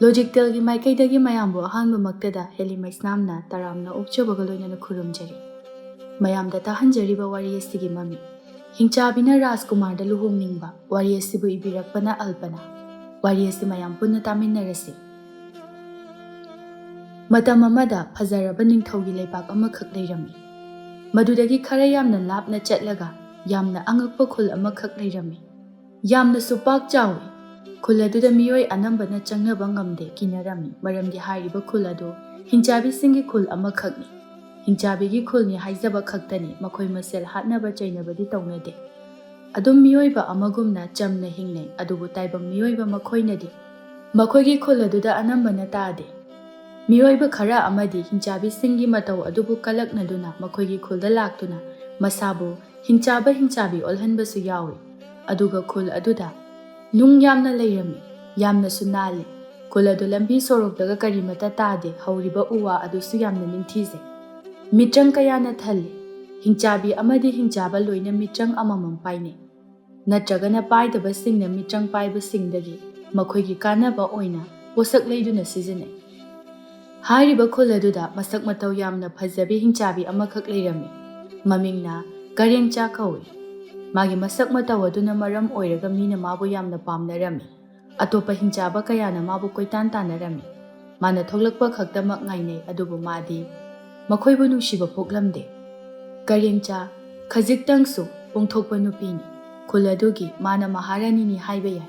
Logical Maikaidagi Mayambo Hanbu Maktada Helly Maisnamna Taramna Ukchabagaloina Kurumjari Mayamda Tahanjariba Warriestigi Mami Hingchabina Rajkumar da Luhongningba Warriestibu Ibirakpana Alpana Warriesti Mayam Puna Taminarasi Matam Amada Pazaraba Ningthogi Leibak Amakak Leirami Madudagi Karayamna Lapna Chetlaga Yamna Angakpa Khul Amakak Leirami Yamna Supak Jawi Kuladu Mioi Anambana Changna Bangamde Kinarami Maramdi Hariba Kulado Hingchabi Singi Kul Amakakni Hingchabi Kulni Haizaba Kaktani Makoi Masel Hatnaba Chainabadi Taunade Adum Mioiba Amagumna Jamna Hingne Adubu Taibam Mioiba Makoinadi Makogi Kuladuda Anambana Tade Mioiba Kara Amadi Hingchabi Singi Matau Adubu Kalak Naduna Makogi Kulda Laktuna Masabu Hingchabi Olhanbasu Yawi Aduga Kul Aduda Nung Yamna Layrami Yamna Sunale Kuladu Lambi Sorok Daga Karimata Tade Hauriba Uwa Adusu Yamna Nintize Mitrang Kayana Thali Hingchabi Amadi Hingchaba Loina Mitrang Amamam Paine Natragana Pai the Basing the Mitrang Pai Basing Dagi Makogi Kanaba Oina Wasak Layduna Season Hariba Kuladuda Masak Matau Yamna Pazabi Hingchabi Amakak Layrami Mamingna Gareng Chakawi Magi Masak Matawaduna Maram Oiraga Mina Mabu Yamna Pamnarami Atopa Hingchaba Kayana Mabu Koitan Tanarami Mana Tolakpa Kaktamak Ngaine Adubu Madi Makoibunu Shiba Poklamde Garengcha Kazik Tangsu Pongtokpa Nupini Kuladugi Mana Maharani ni Haibaya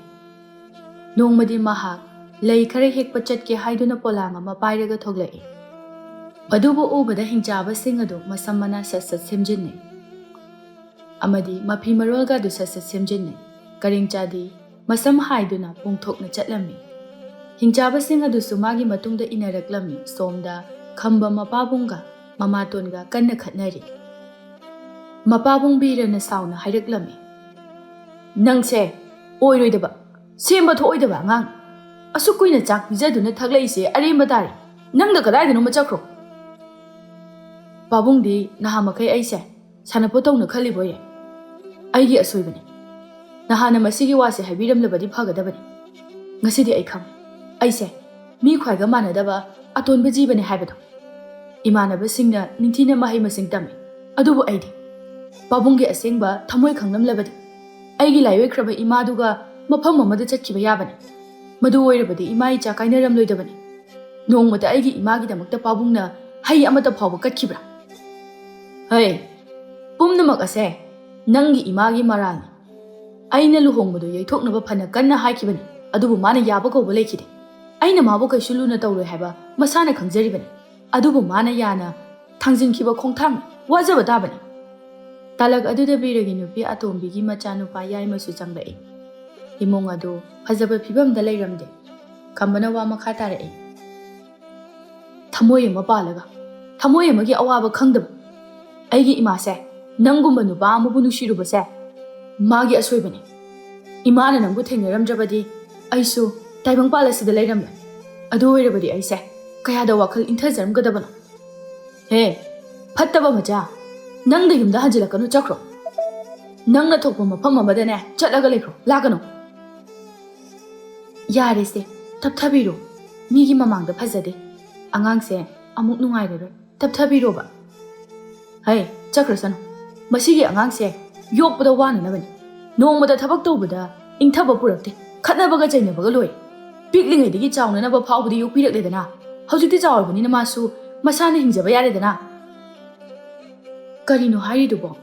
Nongmadi Mahak Lay Kare Hekpa Chatke Haiduna Polanga Mapairaga Toglai Adubu Ubada Hingchaba Singado Masamana Sasa Simjine Amadi Mapi Marolga du Sasa Simjine Garengchadi Masam Haiduna Pongtokna Chatlami Hingchaba Singadu Sumagi Matungda Inaraklami Somda Kamba Mapabunga Mamatonga Kanna Khatnari Mapabung Bira na Sauna Haidaklami Nangse Oiroidaba Semba Toidaba Ngang Asukuina Chak Bizaduna Taglaise Arimbadari Nangda Kadai Machakro Babung di Nahamakai Aise Sanapotong Kaliboye Aigi Asubani Nahana Masigi Wasi Habiram Labadi Pagadabani Nasidi Aikam Aise Mi Kwaga Manadaba Aton Bajibani Habito Imana Basingna Nintina Mahima Singtami Adubu Aidi Babungi Asingba Tamoy Kangnam Labadi Aigi Laiwe Kraba Imaduga Mapam Mamada Chakiba Yabani Madu Oirabadi Imai Chakainaram Loidabani Nong Mata Aigi Imagi the Makta Pabungna Hay Amata Pabu Katkibra Hey Pumnamak Ase Nangi Imagi Marani Aina Luhongbadu Yaitoknaba Pana Kanna Haikibani Adubu Mana Yabako Balekide Aina Maboka Shuluna Tawlo Haba Masana Kanzaribani Adubu Mana Yana Tangzin Kiba Kongtang Wazaba Dabani Talag Aduda Biraginupi Atom Bigi Machanu Payai Masuchangre Imongado Hazaba Pibam the Layramde Kambana Wamakatare Tamoya Mabalaga Tamoya Magi Awaba Kangdam Aigi Imase Nangumba Nuba Mubunushiruba Magi Aswibani Imana Nambu Ramjabadi Aisu Taibang Palace the Layram Adu everybody I say Kayada Wakal Intazam Gadabana Hey Pataba Maja Nang the Yum the Hajilakano Chakro Nang the Topoma Pama Badane Chatlagaleko Lagano Yariste Taptabiro Migi Mamang the Pazade Angang say Amuk Nungai Taptabiroba Hey Chakrasan Masigi Angang say Yok but the one in heaven No but the Tabaktobuda in Tabapurati Kanabaga Jainabagaloi Bigling the town and never power the Upira Ledana How did this all in a masu Masana Hingzabayadana Karino Hari Dubo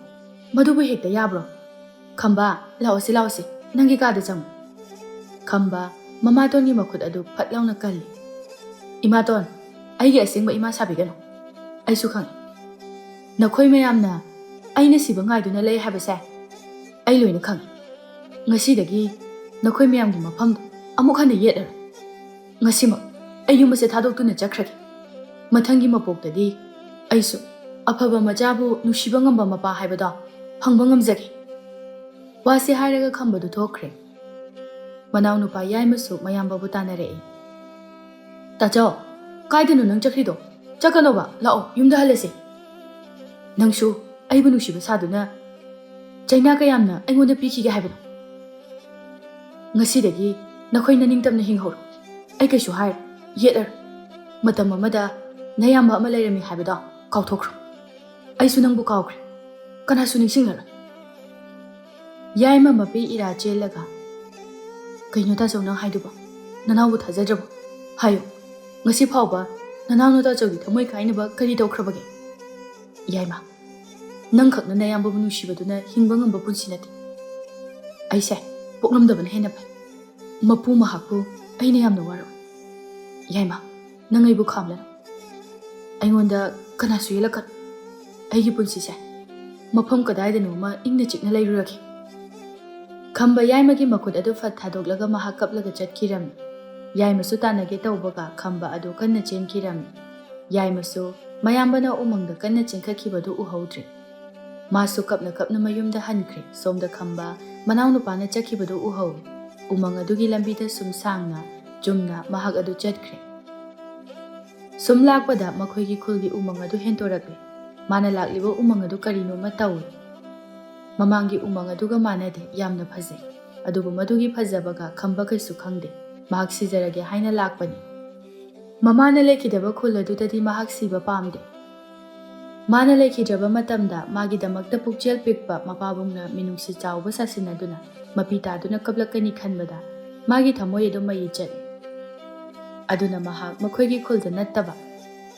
Madubu hit the Yabro Kamba Lausi Nangika the Sam Kamba Mamaton Nimakut Adu Patlauna Kali Imaton I guessing by Imasabigano I sukang Nakoi Mayamna I Nasibangai do not lay have a sack I learn a kang Nasi the gi Nakoi Mayam Mapam Amukana Yetter Nasima Ayu must have to the Jackrak Matangi Mapok the Aisu Apaba Majabu Nushibangamba Mapa Habada Hangbangam Zaki Wasi Hiraga Kamba to Tokre Manau Nupa Yamasu Mayamba Butanare Tajo Kaidanu Nanjakrido Jakanova Lao Yumda Halesi Nangshu Aibanushiba Saduna China Kayamna I want to pick Heaven Nasidagi Nakoina Ningtam Hinghor ꯑꯩ ꯀꯩꯁꯨ ꯍꯥꯏꯔꯦ ꯌꯦꯠꯂꯔ ꯃꯇꯝ ꯑꯃꯗ ꯅꯌꯥꯝꯕ ꯑꯃ ꯂꯩꯔꯝꯃꯤ ꯍꯥꯏꯕꯗꯣ ꯀꯥꯎꯊꯣꯛꯈ꯭ꯔꯣ ꯑꯩꯁꯨ ꯅꯪꯕꯨ ꯀꯥꯎꯈ꯭ꯔꯦ ꯀꯅꯥꯁꯨ ꯅꯤꯡꯁꯤꯡꯂꯔꯣꯏ ꯌꯥꯏꯃ ꯃꯄꯤ ꯏꯔꯥ ꯆꯦꯜꯂꯒ ꯀꯩꯅꯣ ꯇꯥꯆꯧ ꯅꯪ ꯍꯥꯏꯗꯨꯕꯣ ꯅꯅꯥꯎꯕꯨ ꯊꯥꯖꯗ꯭ꯔꯕꯣ ꯍꯥꯏꯌꯨ ngasi phawba nanangno ta chawgi thamoi khainaba kari tawkhrabage yaima nang khakna nayamba bu nushibaduna hingba ngamba punsi nati aise poknamdabana hena pai mapu mahakpu aina yamna waro yaima nangai bu khamla aingonda kana su yelakat aigi punsi se mafam kadaida no ma ingna chikna lairuraki khamba yaima gi makut adu phat thadoklaga mahak kaplaga chatkiram yaima su tanage tawbaga khamba adu kanna chenkiram yaima su mayambana umangda kanna chenkhakibadu uhaudre masu kapna mayumda hankre somda khamba manawnu pana chakhibadu uhaw umang adugi lambida sum sangna jumna mahak adu chatkre sum lakpada makhoigi khulgi umang adu hentorakle mana laklibo umang adu karino ma taw mamangi umang aduga manade yamna phajai adubu madugi phajabaga khamba kaisu khangde mahak sijarage haina lakpani mamana lekhidaba khul adudadi mahak siba pamde mana lekhidraba matamda magi damakta pukchel pikpa mapabungna minungsi chawba sasinaduna mapita aduna kablakani khanbada magi thamoi edu mai chat aduna mahak makhoigi khulda nattaba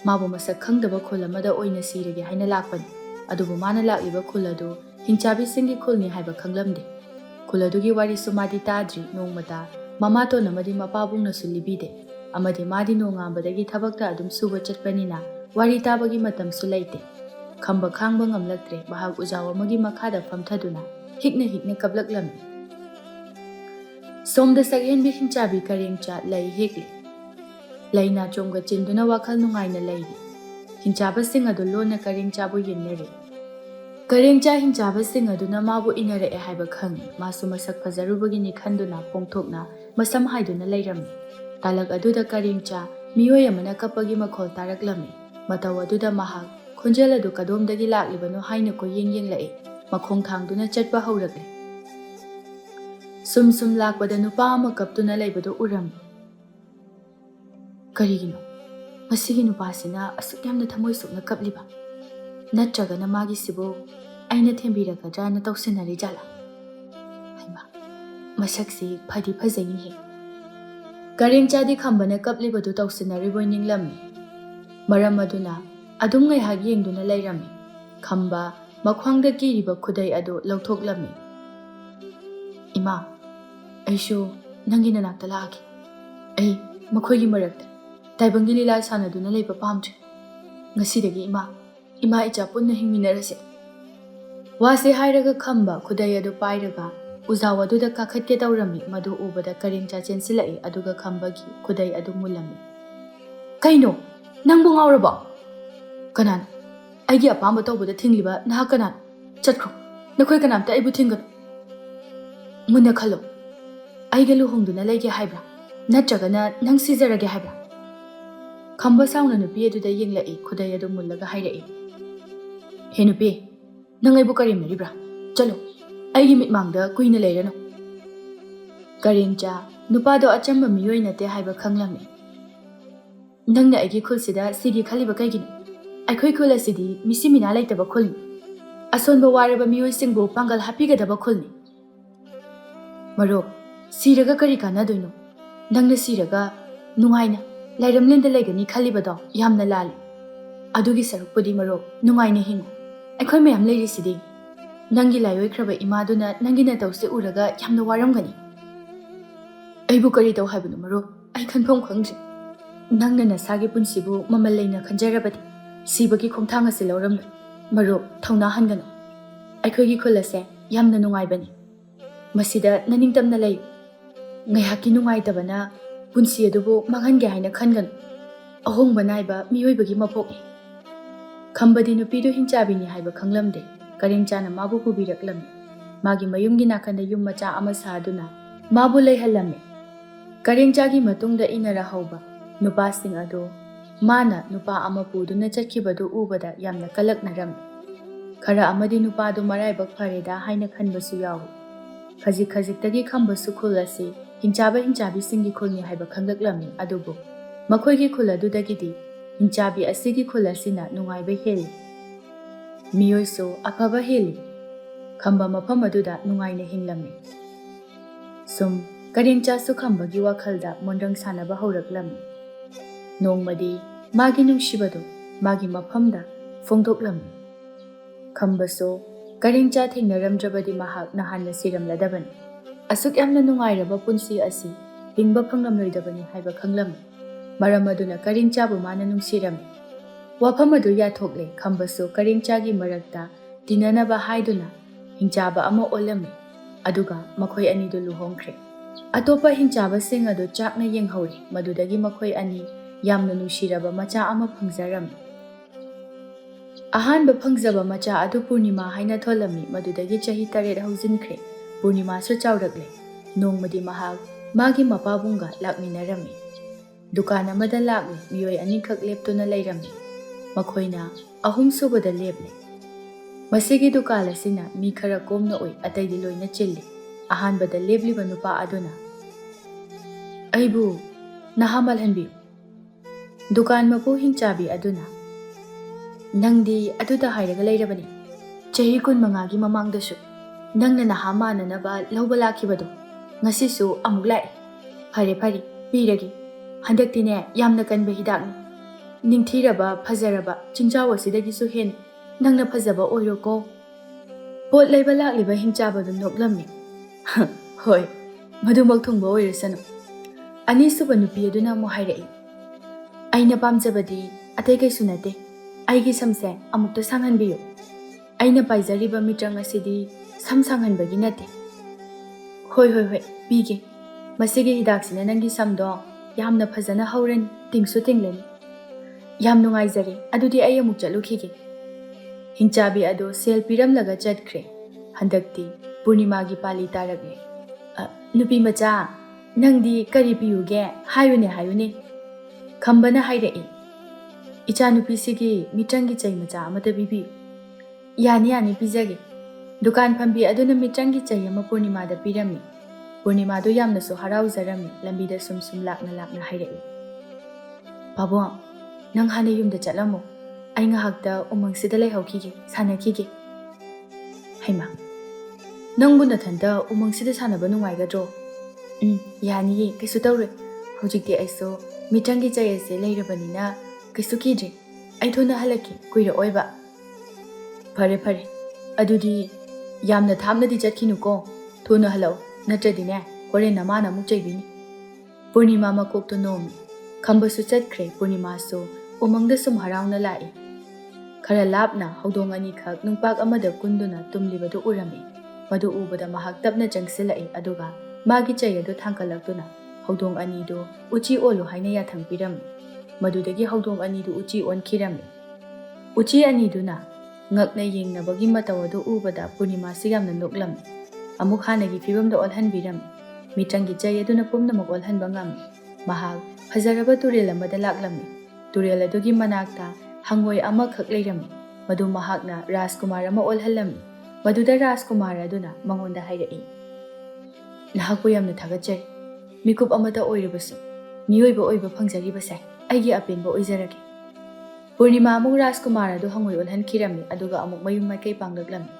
mabu masak khangdaba khul amada oina sirage haina lakpani adubu mana lakliba khul adu hingchabi singi khulni haiba khanglamde khul adugi wari sumadi tadri nongmata mama to namadi mapabungna sulibide amadi madi nongambadagi thabakta adum suba chatpanina wari tabagi matam sulaite khamba khangba ngamlaktre bahag ujawa magi makhada famthaduna hikna kablaklam somda sagen bi hingchabi karengcha lai hekle laina chomga chinduna wakhal nungaina lairi hingchaba sing adu lona karengcha bu yennere karengcha hingchaba sing aduna mabu inare e haiba khang masu masak phajarubagi ni khanduna pongthokna masam haiduna lairam talak aduda karengcha miyoy amana kapagi makhol taraklami mataw aduda mahak khonjel adu kadomdagi laklibano haina ko yeng lai makhong thangduna chatpa haurakle sum lakpada nupa ama kaptuna laibado uram karigino masigi nupa sina asuk yamna thamoi sukna kapliba natragana magi sibo aina thembiragadra na tawsinari jala haima masaksi phadi phajani he karengchadi khambana kaplibadu tawsinari boininglammi maram aduna adum ngai hag yengduna lairami khamba makhwangda kiriba khudai adu lauthoklammi ima aishu nangi nanakta laagi ai makhoigi marakta taibangi lila sanaduna leiba pamtre ngasidagi ima icha punna hingminarase wase hairaga khamba khudai adu pairaga uzawa duda kakhatke tawrami madu ubada karengcha chensilai aduga khambagi khudai adu mulami kaino nangbu ngawraba kanan aigi apamba tawbada thingliba naha kanan chatkro nakhoi kanamta aibu thingan munna khalo aiga luhongduna leige haibra natragana nang sijarage haibra khamba sauna nupi aduda yenglai khudai adu mullaga hairai he nupi nang aibu karim naribra chalo aigi mitmangda kuina leirano karengcha nupado achamba miyoy nate haiba khanglami nangna aigi khulsida sigi khaliba kaigino aikhoi khul asidi misimina laitaba khulni asonba waraba miyoy singbo pangal hapigadaba khulni maro siraga kari kana doino nangna siraga nungaina lairamlenda laigani khalibado yamna lali adugi sarupudi maro nungaina hingu aikhoi mayam leirisidi nangi layoi khraba imaduna nangi na tawse uraga yamna waramgani aibu kari taw haibunu maro ai khanphom khangje nangna nasagi punsibu mamal leina khanjarabadi sibagi khongthang ase lawram maro thawna hangano aikhoigi khulase yamna nungaibani masida naningtamna lay ngaihaki nungaitabana punsi adubu manghange haina khangan ahongba naiba miyoibagi mapok khambadi nupidu hingchabini haiba khanglamde karengchana mabu pubiraklam magi mayumgi nakanda yum macha ama saduna mabu leihalame karengchagi matungda inara hauba nupa sing adu mana nupa ama puduna chakhibadu ubada yamna kalaknaram khara amadi nupa du marai bak phareda haina khanbasu yaw khajik tagi khambasu khulasi ꯍꯤꯡꯆꯥꯕꯤꯁꯤꯡꯒꯤ ꯈꯨꯜꯅꯤ ꯍꯥꯏꯕ ꯈꯪꯂꯛꯂꯝꯃꯤ ꯑꯗꯨꯕꯨ ꯃꯈꯣꯏꯒꯤ ꯈꯨꯜ ꯑꯗꯨꯗꯒꯤꯗꯤ ꯍꯤꯡꯆꯥꯕꯤ ꯑꯁꯤꯒꯤ ꯈꯨꯜ ꯑꯁꯤꯅ ꯅꯨꯡꯉꯥꯏꯕ ꯍꯦꯜꯂꯤ, ꯃꯤꯑꯣꯏꯁꯨ ꯑꯐꯕ ꯍꯦꯜꯂꯤ, ꯈꯝꯕ ꯃꯐꯝ ꯑꯗꯨꯗ ꯅꯨꯡꯉꯥꯏꯅ ꯍꯤꯡꯂꯝꯃꯤ꯫ ꯁꯨꯝ ꯀꯔꯦꯡꯆꯥꯁꯨ ꯈꯝꯕꯒꯤ ꯋꯥꯈꯜꯗ ꯃꯣꯟꯗ꯭ꯔꯪ ꯁꯥꯟꯅꯕ ꯍꯧꯔꯛꯂꯝꯃꯤ꯫ ꯅꯣꯡꯃꯗꯤ ꯃꯥꯒꯤ ꯅꯨꯡꯁꯤꯕꯗꯨ ꯃꯥꯒꯤ ꯃꯐꯝꯗ ꯐꯣꯡꯗꯣꯛꯂꯝꯃꯤ꯫ ꯈꯝꯕꯁꯨ ꯀꯔꯦꯡꯆꯥ ꯊꯦꯡꯅꯔꯝꯗ꯭ꯔꯕꯗꯤ ꯃꯍꯥꯛ ꯅꯍꯥꯟꯅ ꯁꯤꯔꯝꯂꯗꯕꯅꯤ, ꯑꯁꯨꯛ ꯌꯥꯝꯅ ꯅꯨꯡꯉꯥꯏꯔꯕ ꯄꯨꯟꯁꯤ ꯑꯁꯤ ꯍꯤꯡꯕ ꯐꯪꯂꯝꯂꯣꯏꯗꯕꯅꯤ ꯍꯥꯏꯕ ꯈꯪꯂꯝꯃꯤ꯫ ꯃꯔꯝ ꯑꯗꯨꯅ ꯀꯔꯦꯡꯆꯥꯕꯨ ꯃꯥꯅ ꯅꯨꯡꯁꯤꯔꯝꯃꯤ꯫ ꯋꯥꯐꯝ ꯑꯗꯨ ꯌꯥꯊꯣꯛꯂꯦ ꯈꯝꯕꯁꯨ ꯀꯔꯦꯡꯆꯥꯒꯤ ꯃꯔꯛꯇ ꯇꯤꯟꯅꯅꯕ ꯍꯥꯏꯗꯨꯅ ꯍꯤꯡꯆꯥꯕ ꯑꯃ ꯑꯣꯜꯂꯝꯃꯤ, ꯑꯗꯨꯒ ꯃꯈꯣꯏ ꯑꯅꯤꯗꯨ ꯂꯨꯍꯣꯡꯈ꯭ꯔꯦ꯫ ꯑꯇꯣꯞꯄ ꯍꯤꯡꯆꯥꯕꯁꯤꯡ ꯑꯗꯨ ꯆꯥꯛꯅ ꯌꯦꯡꯍꯧꯔꯤ, ꯃꯗꯨꯗꯒꯤ ꯃꯈꯣꯏ ꯑꯅꯤ ꯌꯥꯝꯅ ꯅꯨꯡꯁꯤꯔꯕ ꯃꯆꯥ ꯑꯃ ꯐꯪꯖꯔꯝꯃꯤ꯫ ꯑꯍꯥꯟꯕ ꯐꯪꯖꯕ ꯃꯆꯥ ꯑꯗꯨ ꯄꯨꯔꯅꯤꯃꯥ ꯍꯥꯏꯅ ꯊꯣꯜꯂꯝꯃꯤ꯫ ꯃꯗꯨꯗꯒꯤ ꯆꯍꯤ 7 ꯍꯧꯖꯤꯟꯈ꯭ꯔꯦ꯫ ꯄꯨꯔꯅꯤꯃꯥꯁꯨ ꯆꯥꯎꯔꯛꯂꯦ꯫ ꯅꯣꯡꯃꯗꯤ ꯃꯍꯥꯛ ꯃꯥꯒꯤ ꯃꯄꯥꯕꯨꯡꯒ ꯂꯥꯛꯃꯤꯟꯅꯔꯝꯃꯤ꯫ ꯗꯨꯀꯥꯟ ꯑꯃꯗ ꯂꯥꯛꯂꯦ꯫ ꯃꯤꯑꯣꯏ ꯑꯅꯤꯈꯛ ꯂꯦꯞꯇꯨꯅ ꯂꯩꯔꯝꯃꯤ꯫ ꯃꯈꯣꯏꯅ ꯑꯍꯨꯝꯁꯨꯕꯗ ꯂꯦꯞꯂꯦ꯫ ꯃꯁꯤꯒꯤ ꯗꯨꯀꯥꯟ ꯑꯁꯤꯅ ꯃꯤ ꯈꯔ ꯀꯣꯝꯅ ꯎꯏ, ꯑꯇꯩꯗꯤ ꯂꯣꯏꯅ ꯆꯤꯜꯂꯤ꯫ ꯑꯍꯥꯟꯕꯗ ꯂꯦꯞꯂꯤꯕ ꯅꯨꯄꯥ ꯑꯗꯨꯅ, "ꯑꯩꯕꯨ ꯅꯍꯥ ꯃꯥꯜꯍꯟꯕꯤꯌꯨ"꯫ ꯗꯨꯀꯥꯟ ꯃꯄꯨ ꯍꯤꯡꯆꯥꯕꯤ ꯑꯗꯨꯅ, "ꯅꯪꯗꯤ ꯑꯗꯨꯗ ꯍꯥꯏꯔꯒ ꯂꯩꯔꯕꯅꯤ, ꯆꯍꯤ 15ꯒꯤ ꯃꯃꯥꯡꯗꯁꯨ ꯅꯪꯅ ꯅꯍꯥ ꯃꯥꯟꯅꯅꯕ ꯂꯧꯕ ꯂꯥꯛꯈꯤꯕꯗꯣ ꯉꯁꯤꯁꯨ ꯑꯃꯨꯛ ꯂꯥꯛꯏ꯫ ꯐꯔꯦ ꯐꯔꯦ, ꯄꯤꯔꯒꯦ꯫ ꯍꯟꯗꯛꯇꯤꯅꯦ ꯌꯥꯝꯅ ꯀꯟꯕ ꯍꯤꯗꯥꯛꯅꯤ꯫ ꯅꯤꯡꯊꯤꯔꯕ ꯐꯖꯔꯕ ꯆꯤꯡꯖꯥꯎ ꯑꯁꯤꯗꯒꯤꯁꯨ ꯍꯦꯟꯅ ꯅꯪꯅ ꯐꯖꯕ ꯑꯣꯏꯔꯣꯀꯣ"꯫ ꯄꯣꯠ ꯂꯩꯕ ꯂꯥꯛꯂꯤꯕ ꯍꯤꯡꯆꯥꯕꯗꯨ ꯅꯣꯛꯂꯝꯃꯤ꯫ "ꯍꯣꯏ, ꯃꯗꯨꯃꯛ ꯊꯨꯡꯕ ꯑꯣꯏꯔꯁꯅꯨ"꯫ ꯑꯅꯤꯁꯨꯕ ꯅꯨꯄꯤ ꯑꯗꯨꯅ ꯑꯃꯨꯛ ꯍꯥꯏꯔꯛꯏ, "ꯑꯩꯅ ꯄꯥꯝꯖꯕꯗꯤ ꯑꯇꯩ ꯀꯩꯁꯨ ꯅꯠꯇꯦ, ꯑꯩꯒꯤ ꯁꯝꯁꯦ ꯑꯃꯨꯛꯇ ꯁꯥꯡꯍꯟꯕꯤꯌꯨ꯫ ꯑꯩꯅ ꯄꯥꯏꯖꯔꯤꯕ ꯃꯤꯇ꯭ꯔꯪ ꯑꯁꯤꯗꯤ ꯁꯝ ꯁꯥꯡꯍꯟꯕꯒꯤ ꯅꯠꯇꯦ"꯫ "ꯍꯣꯏ ꯍꯣꯏ ꯍꯣꯏ, ꯄꯤꯒꯦ꯫ ꯃꯁꯤꯒꯤ ꯍꯤꯗꯥꯛꯁꯤꯅ ꯅꯪꯒꯤ ꯁꯝꯗꯣ ꯌꯥꯝꯅ ꯐꯖꯅ ꯍꯧꯔꯅꯤ, ꯇꯤꯡꯁꯨ ꯇꯤꯡꯂꯅꯤ꯫ ꯌꯥꯝ ꯅꯨꯡꯉꯥꯏꯖꯔꯦ, ꯑꯗꯨꯗꯤ ꯑꯩ ꯑꯃꯨꯛ ꯆꯠꯂꯨꯈꯤꯒꯦ"꯫ ꯍꯤꯡꯆꯥꯕꯤ ꯑꯗꯨ ꯁꯦꯜ ꯄꯤꯔꯝꯂꯒ ꯆꯠꯈ꯭ꯔꯦ꯫ ꯍꯟꯗꯛꯇꯤ ꯄꯨꯔꯅꯤꯃꯥꯒꯤ ꯄꯥꯂꯤ ꯇꯥꯔꯛꯂꯦ꯫ "ꯅꯨꯄꯤ ꯃꯆꯥ, ꯅꯪꯗꯤ ꯀꯔꯤ ꯄꯤꯌꯨꯒꯦ? ꯍꯥꯏꯌꯨꯅꯦ ꯍꯥꯏꯌꯨꯅꯦ"꯫ ꯈꯝꯕꯅ ꯍꯥꯏꯔꯛꯏ, "ꯏꯆꯥꯅꯨꯄꯤꯁꯤꯒꯤ ꯃꯤꯇ꯭ꯔꯪꯒꯤ ꯆꯩ ꯃꯆꯥ ꯑꯃꯇ ꯄꯤꯕꯤꯌꯨ"꯫ "ꯌꯥꯅꯤ ꯌꯥꯅꯤ, ꯄꯤꯖꯒꯦ"꯫ ꯗꯨꯀꯥꯟ ꯐꯝꯕꯤ ꯑꯗꯨꯅ ꯃꯤꯇ꯭ꯔꯪꯒꯤ ꯆꯩ ꯑꯃ ꯄꯨꯔꯅꯤꯃꯥꯗ ꯄꯤꯔꯝꯃꯤ꯫ ꯄꯨꯔꯅꯤꯃꯥꯗꯨ ꯌꯥꯝꯅꯁꯨ ꯍꯔꯥꯎꯖꯔꯝꯃꯤ꯫ ꯂꯝꯕꯤꯗ ꯁꯨꯝ ꯂꯥꯛꯅ ꯂꯥꯛꯅ ꯍꯥꯏꯔꯛꯏ, "ꯄꯥꯕꯨꯡ, ꯅꯪ ꯍꯥꯟꯅ ꯌꯨꯝꯗ ꯆꯠꯂꯝꯃꯣ, ꯑꯩ ꯉꯥꯏꯍꯥꯛꯇ ꯎꯃꯪꯁꯤꯗ ꯂꯩꯍꯧꯈꯤꯒꯦ, ꯁꯥꯟꯅꯈꯤꯒꯦ"꯫ "ꯍꯩꯃꯥ, ꯅꯪꯕꯨ ꯅꯊꯟꯇ ꯎꯃꯪꯁꯤꯗ ꯁꯥꯟꯅꯕ ꯅꯨꯡꯉꯥꯏꯒꯗ꯭ꯔꯣ"? "ꯌꯥꯅꯤꯌꯦ, ꯀꯩꯁꯨ ꯇꯧꯔꯣꯏ꯫ ꯍꯧꯖꯤꯛꯇꯤ ꯑꯩꯁꯨ ꯃꯤꯇ꯭ꯔꯪꯒꯤ ꯆꯩ ꯑꯁꯤ ꯂꯩꯔꯕꯅꯤꯅ ꯀꯩꯁꯨ ꯀꯤꯗ꯭ꯔꯦ꯫ ꯑꯩ ꯊꯨꯅ ꯍꯜꯂꯛꯀꯦ, ꯀꯨꯏꯔꯛꯑꯣꯏꯕ"꯫ "ꯐꯔꯦ ꯐꯔꯦ, ꯑꯗꯨꯗꯤ ꯌꯥꯝꯅ ꯊꯥꯞꯅꯗꯤ ꯆꯠꯈꯤꯅꯨꯀꯣ, ꯊꯨꯅ ꯍꯜꯂꯛꯑꯣ, ꯅꯠꯇ꯭ꯔꯗꯤꯅꯦ ꯍꯣꯔꯦꯟ ꯅꯃꯥꯅ ꯑꯃꯨꯛ ꯆꯩꯕꯤꯅꯤ"꯫ ꯄꯨꯔꯅꯤꯃꯥ ꯃꯀꯣꯛꯇꯨ ꯅꯣꯝꯃꯤ꯫ ꯈꯝꯕꯁꯨ ꯆꯠꯈ꯭ꯔꯦ꯫ ꯄꯨꯔꯅꯤꯃꯥꯁꯨ ꯎꯃꯪꯗ ꯁꯨꯝ ꯍꯔꯥꯎꯅ ꯂꯥꯛꯏ꯫ ꯈꯔ ꯂꯥꯞꯅ ꯍꯧꯗꯣꯡ ꯑꯅꯤꯈꯛ ꯅꯨꯡꯄꯥꯛ ꯑꯃꯗ ꯀꯨꯟꯗꯨꯅ ꯇꯨꯝꯂꯤꯕꯗꯨ ꯎꯔꯝꯃꯤ꯫ ꯃꯗꯨ ꯎꯕꯗ ꯃꯍꯥꯛ ꯇꯞꯅ ꯆꯪꯁꯤꯜꯂꯛꯏ, ꯑꯗꯨꯒ ꯃꯥꯒꯤ ꯆꯩ ꯑꯗꯨ ꯊꯥꯡꯀꯠꯂꯛꯇꯨꯅ ꯍꯧꯗꯣꯡ ꯑꯅꯤꯗꯨ ꯎꯆꯤ ꯑꯣꯜꯂꯨ ꯍꯥꯏꯅ ꯌꯥꯊꯪ ꯄꯤꯔꯝꯃꯤ꯫ ꯃꯗꯨꯗꯒꯤ ꯍꯧꯗꯣꯡ ꯑꯅꯤꯗꯨ ꯎꯆꯤ ꯑꯣꯟꯈꯤꯔꯝꯃꯤ꯫ ꯎꯆꯤ ꯑꯅꯤꯗꯨꯅ ꯉꯛꯅ ꯌꯦꯡꯅꯕꯒꯤ ꯃꯇꯧ ꯑꯗꯨ ꯎꯕꯗ ꯄꯨꯔꯅꯤꯃꯥꯁꯨ ꯌꯥꯝꯅ ꯅꯣꯛꯂꯝꯃꯤ꯫ ꯑꯃꯨꯛ ꯍꯥꯟꯅꯒꯤ ꯐꯤꯕꯝꯗ ꯑꯣꯜꯍꯟꯕꯤꯔꯝꯃꯤ꯫ ꯃꯤꯇ꯭ꯔꯪꯒꯤ ꯆꯩ ꯑꯗꯨꯅ ꯄꯨꯝꯅꯃꯛ ꯑꯣꯜꯍꯟꯕ ꯉꯝꯃꯤ꯫ ꯃꯍꯥꯛ ꯐꯖꯔꯕ ꯇꯨꯔꯦꯜ ꯑꯃꯗ ꯂꯥꯛꯂꯝꯃꯤ꯫ ꯇꯨꯔꯦꯜ ꯑꯗꯨꯒꯤ ꯃꯅꯥꯛꯇ ꯍꯪꯉꯣꯏ ꯑꯃꯈꯛ ꯂꯩꯔꯝꯃꯤ, ꯃꯗꯨ ꯃꯍꯥꯛꯅ ꯔꯥꯖꯀꯨꯃꯥꯔ ꯑꯃ ꯑꯣꯜꯍꯜꯂꯝꯃꯤ꯫ ꯃꯗꯨꯗ ꯔꯥꯖꯀꯨꯃꯥꯔ ꯑꯗꯨꯅ ꯃꯉꯣꯟꯗ ꯍꯥꯏꯔꯛꯏ, "ꯅꯍꯥꯛꯄꯨ ꯌꯥꯝꯅ ꯊꯥꯒꯠꯆꯔꯤ꯫ ꯃꯤꯀꯨꯞ ꯑꯃꯇ ꯑꯣꯏꯔꯕꯁꯨ ꯃꯤꯑꯣꯏꯕ ꯑꯣꯏꯕ ꯐꯪꯖꯔꯤꯕꯁꯦ ꯑꯩꯒꯤ ꯑꯄꯦꯟꯕ ꯑꯣꯏꯖꯔꯒꯦ"꯫ ꯄꯨꯔꯅꯤꯃꯥ ꯑꯃꯨꯛ ꯔꯥꯖꯀꯨꯃꯥꯔ ꯑꯗꯨ ꯍꯪꯉꯣꯏ ꯑꯣꯜꯍꯟꯈꯤꯔꯝꯃꯤ, ꯑꯗꯨꯒ ꯑꯃꯨꯛ ꯃꯌꯨꯝ ꯃꯥꯏꯀꯩ ꯄꯥꯡꯂꯛꯂꯝꯃꯤ꯫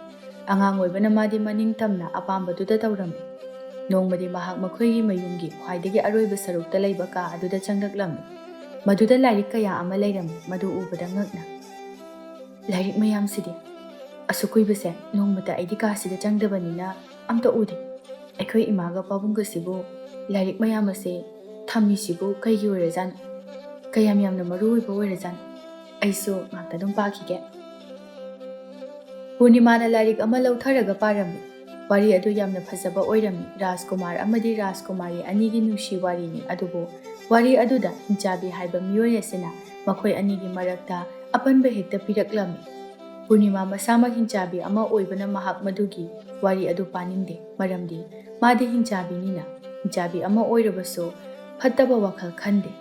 ꯑꯉꯥꯡ ꯑꯣꯏꯕꯅ ꯃꯥꯗꯤ ꯃꯅꯤꯡ ꯇꯝꯅ ꯑꯄꯥꯝꯕꯗꯨꯗ ꯇꯧꯔꯝꯃꯤ꯫ ꯅꯣꯡꯃꯗꯤ ꯃꯍꯥꯛ ꯃꯈꯣꯏꯒꯤ ꯃꯌꯨꯝꯒꯤ ꯈ꯭ꯋꯥꯏꯗꯒꯤ ꯑꯔꯣꯏꯕ ꯁꯔꯨꯛꯇ ꯂꯩꯕ ꯀꯥ ꯑꯗꯨꯗ ꯆꯪꯂꯛꯂꯝꯃꯤ꯫ ꯃꯗꯨꯗ ꯂꯥꯏꯔꯤꯛ ꯀꯌꯥ ꯑꯃ ꯂꯩꯔꯝꯃꯤ꯫ ꯃꯗꯨ ꯎꯕꯗ ꯉꯛꯅ, "ꯂꯥꯏꯔꯤꯛ ꯃꯌꯥꯝꯁꯤꯗꯤ! ꯑꯁꯨꯛ ꯀꯨꯏꯕꯁꯦ ꯅꯣꯡꯃꯇ ꯑꯩꯗꯤ ꯀꯥꯁꯤꯗ ꯆꯪꯗꯕꯅꯤꯅ ꯑꯝꯇ ꯎꯗꯦ꯫ ꯑꯩꯈꯣꯏ ꯏꯃꯥꯒ ꯄꯥꯕꯨꯡꯒꯁꯤꯕꯨ ꯂꯥꯏꯔꯤꯛ ꯃꯌꯥꯝ ꯑꯁꯤ ꯊꯝꯃꯤꯁꯤꯕꯨ ꯀꯩꯒꯤ ꯑꯣꯏꯔꯖꯥꯠꯅꯣ? ꯀꯌꯥꯝ ꯌꯥꯝꯅ ꯃꯔꯨ ꯑꯣꯏꯕ ꯑꯣꯏꯔꯖꯥꯠꯅꯣ? ꯑꯩꯁꯨ ꯉꯥꯛꯇ ꯑꯗꯨꯝ ꯄꯥꯈꯤꯒꯦ"꯫ ꯄꯨꯔꯅꯤꯃꯥꯅ ꯂꯥꯏꯔꯤꯛ ꯑꯃ ꯂꯧꯊꯔꯒ ꯄꯥꯔꯝꯃꯤ꯫ ꯋꯥꯔꯤ ꯑꯗꯨ ꯌꯥꯝꯅ ꯐꯖꯕ ꯑꯣꯏꯔꯝꯃꯤ꯫ ꯔꯥꯖꯀꯨꯃꯥꯔ ꯑꯃꯗꯤ ꯔꯥꯖꯀꯨꯃꯥꯔꯤ ꯑꯅꯤꯒꯤ ꯅꯨꯡꯁꯤ ꯋꯥꯔꯤꯅꯤ꯫ ꯑꯗꯨꯕꯨ ꯋꯥꯔꯤ ꯑꯗꯨꯗ ꯍꯤꯡꯆꯥꯕꯤ ꯍꯥꯏꯕ ꯃꯤꯑꯣꯏ ꯑꯁꯤꯅ ꯃꯈꯣꯏ ꯑꯅꯤꯒꯤ ꯃꯔꯛꯇ ꯑꯄꯟꯕ ꯍꯦꯛꯇ ꯄꯤꯔꯛꯂꯝꯃꯤ꯫ ꯄꯨꯔꯅꯤꯃꯥ ꯃꯁꯥꯃꯛ ꯍꯤꯡꯆꯥꯕꯤ ꯑꯃ ꯑꯣꯏꯕꯅ ꯃꯍꯥꯛ ꯃꯗꯨꯒꯤ ꯋꯥꯔꯤ ꯑꯗꯨ ꯄꯥꯅꯤꯡꯗꯦ, ꯃꯔꯝꯗꯤ ꯃꯥꯗꯤ ꯍꯤꯡꯆꯥꯕꯤꯅꯤꯅ꯫ ꯍꯤꯡꯆꯥꯕꯤ ꯑꯃ ꯑꯣꯏꯔꯕꯁꯨ ꯐꯠꯇꯕ ꯋꯥꯈꯜ ꯈꯟꯗꯦ꯫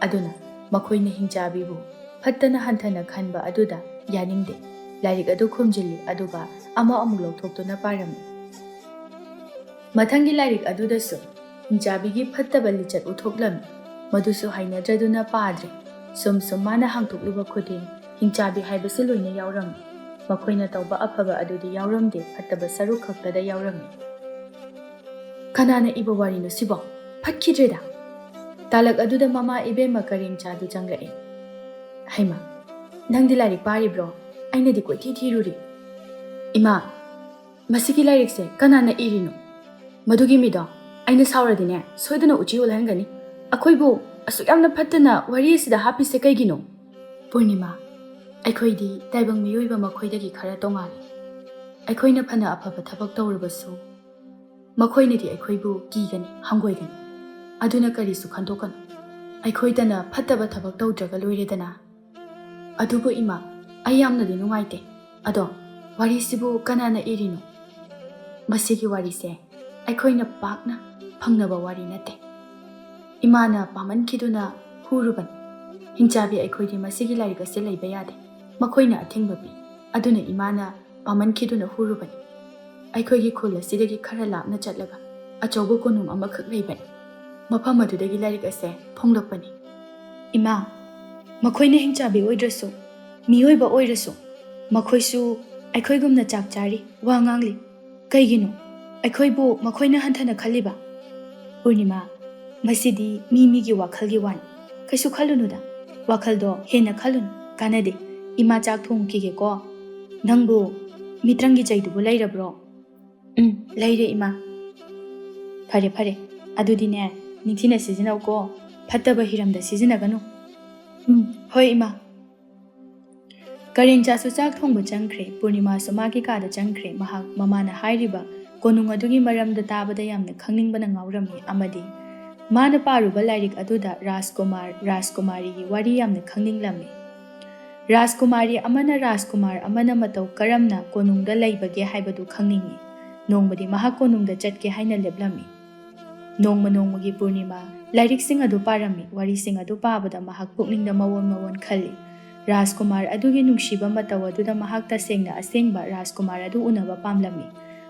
ꯑꯗꯨꯅ ꯃꯈꯣꯏꯅ ꯍꯤꯡꯆꯥꯕꯤꯕꯨ ꯐꯠꯇꯅ ꯍꯟꯊꯅ ꯈꯟꯕ ꯑꯗꯨꯗ ꯌꯥꯅꯤꯡꯗꯦ꯫ ꯂꯥꯏꯔꯤꯛ ꯑꯗꯨ ꯈꯨꯝꯖꯤꯜꯂꯤ, ꯑꯗꯨꯒ ꯑꯃꯨꯛ ꯂꯧꯊꯣꯛꯇꯨꯅ ꯄꯥꯔꯝꯃꯤ꯫ ꯃꯊꯪꯒꯤ ꯂꯥꯏꯔꯤꯛ ꯑꯗꯨꯗꯁꯨ Hingchabigi fattaba lichat uthoklammi madusu hainadraduna padre sum mana hangthokluba khudin Hingchabi haibasi loina yaurammi makhoina tauba afaba adudi yauramde fattaba saru khaktada yaurammi kanana iba warino sibo phatkidreda talak aduda mama ibema Karimchadu janglai haima nangdi larik paribro aina di koi thiruri ima masiki larik se kanana irino madugi mido aina sauradine soidana uchi ulhangani akoibu asuk yamna phattana wari sida hapise kaigino Purnima aikoidi taibang miyoiba makhoidagi khara tongali aikoina phana afaba thabak tawrubasu makhoinadi aikoibu kigani hangoigani aduna karisu khandokan aikoidana phattaba thabak tawdraga loiredana adubu ima ayamnadi nungaite ado warisibu kanana irino masigi warise aikoina pakna phangnaba wari nate imana paman khiduna huruban Hingchabi aikoidi masigi larik ase leiba yade makhoina athingba pi aduna imana paman khiduna hurubani aikoigi khul asidagi khara lapna chatlaga achauba konum amakhak leibani mafam adudagi larik ase phonglakpani ima makhoina Hingchabi oidrasu miyoiba oirasu makhoisu aikoigumna chak chari wa ngangli kaigino aikoibu makhoina hanthana khaliba Purnima masidi mimigi wakhalgi wan kaisu khalunuda wakhaldo hena khalun kanade ima chak thong kige ko nangbu mitrangi chaidubu lairabro laire ima phare adudine ningthina sizinau ko phattaba hiramda sizinaganu hoi ima Karincha su chak thongba changkhre Purnima su magi kada changkhre mahak mamana hairiba konung adugi maramda tabada yamna khangningbana ngaurammi amadi Mana paruba lairik aduda Rajkumari gi wari yamna khangninglammi Rajkumari amana matau karamna konungda laibage haibadu khangningi nongmadi mahak konungda chatke haina leblammi nongma gi Purnima lairik sing adu parammi wari sing adu pabada mahak pukningda mawon khali Rajkumar adugi nungshiba matau aduda mahak tasengna asengba Rajkumar adu unaba pamlammi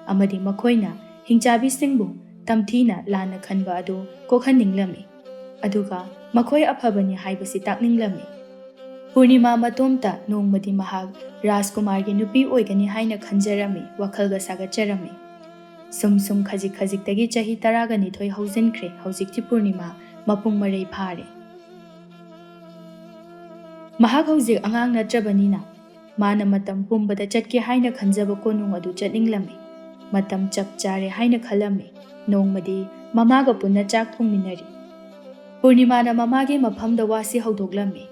amadi makhoina Hingchabi singbu tamthina lana khanba adu kokhanninglami aduga makhoi aphabani haibasi takninglami Purnima matomta nongmadi mahak Rajkumar gi nupi oigani haina khanjarami wakhalga sagatjarami sum khajik tagi chahi 12 hauzinkhre haujikti Purnima mapung marei phare mahak haujik angang natrabanina mana matam pumbada chatke haina khanjaba konung adu chatninglami matam chap chare haina khalami nongmadi mamaga punna chak thongminari Purnima na mamage mafamda wasi haudoglami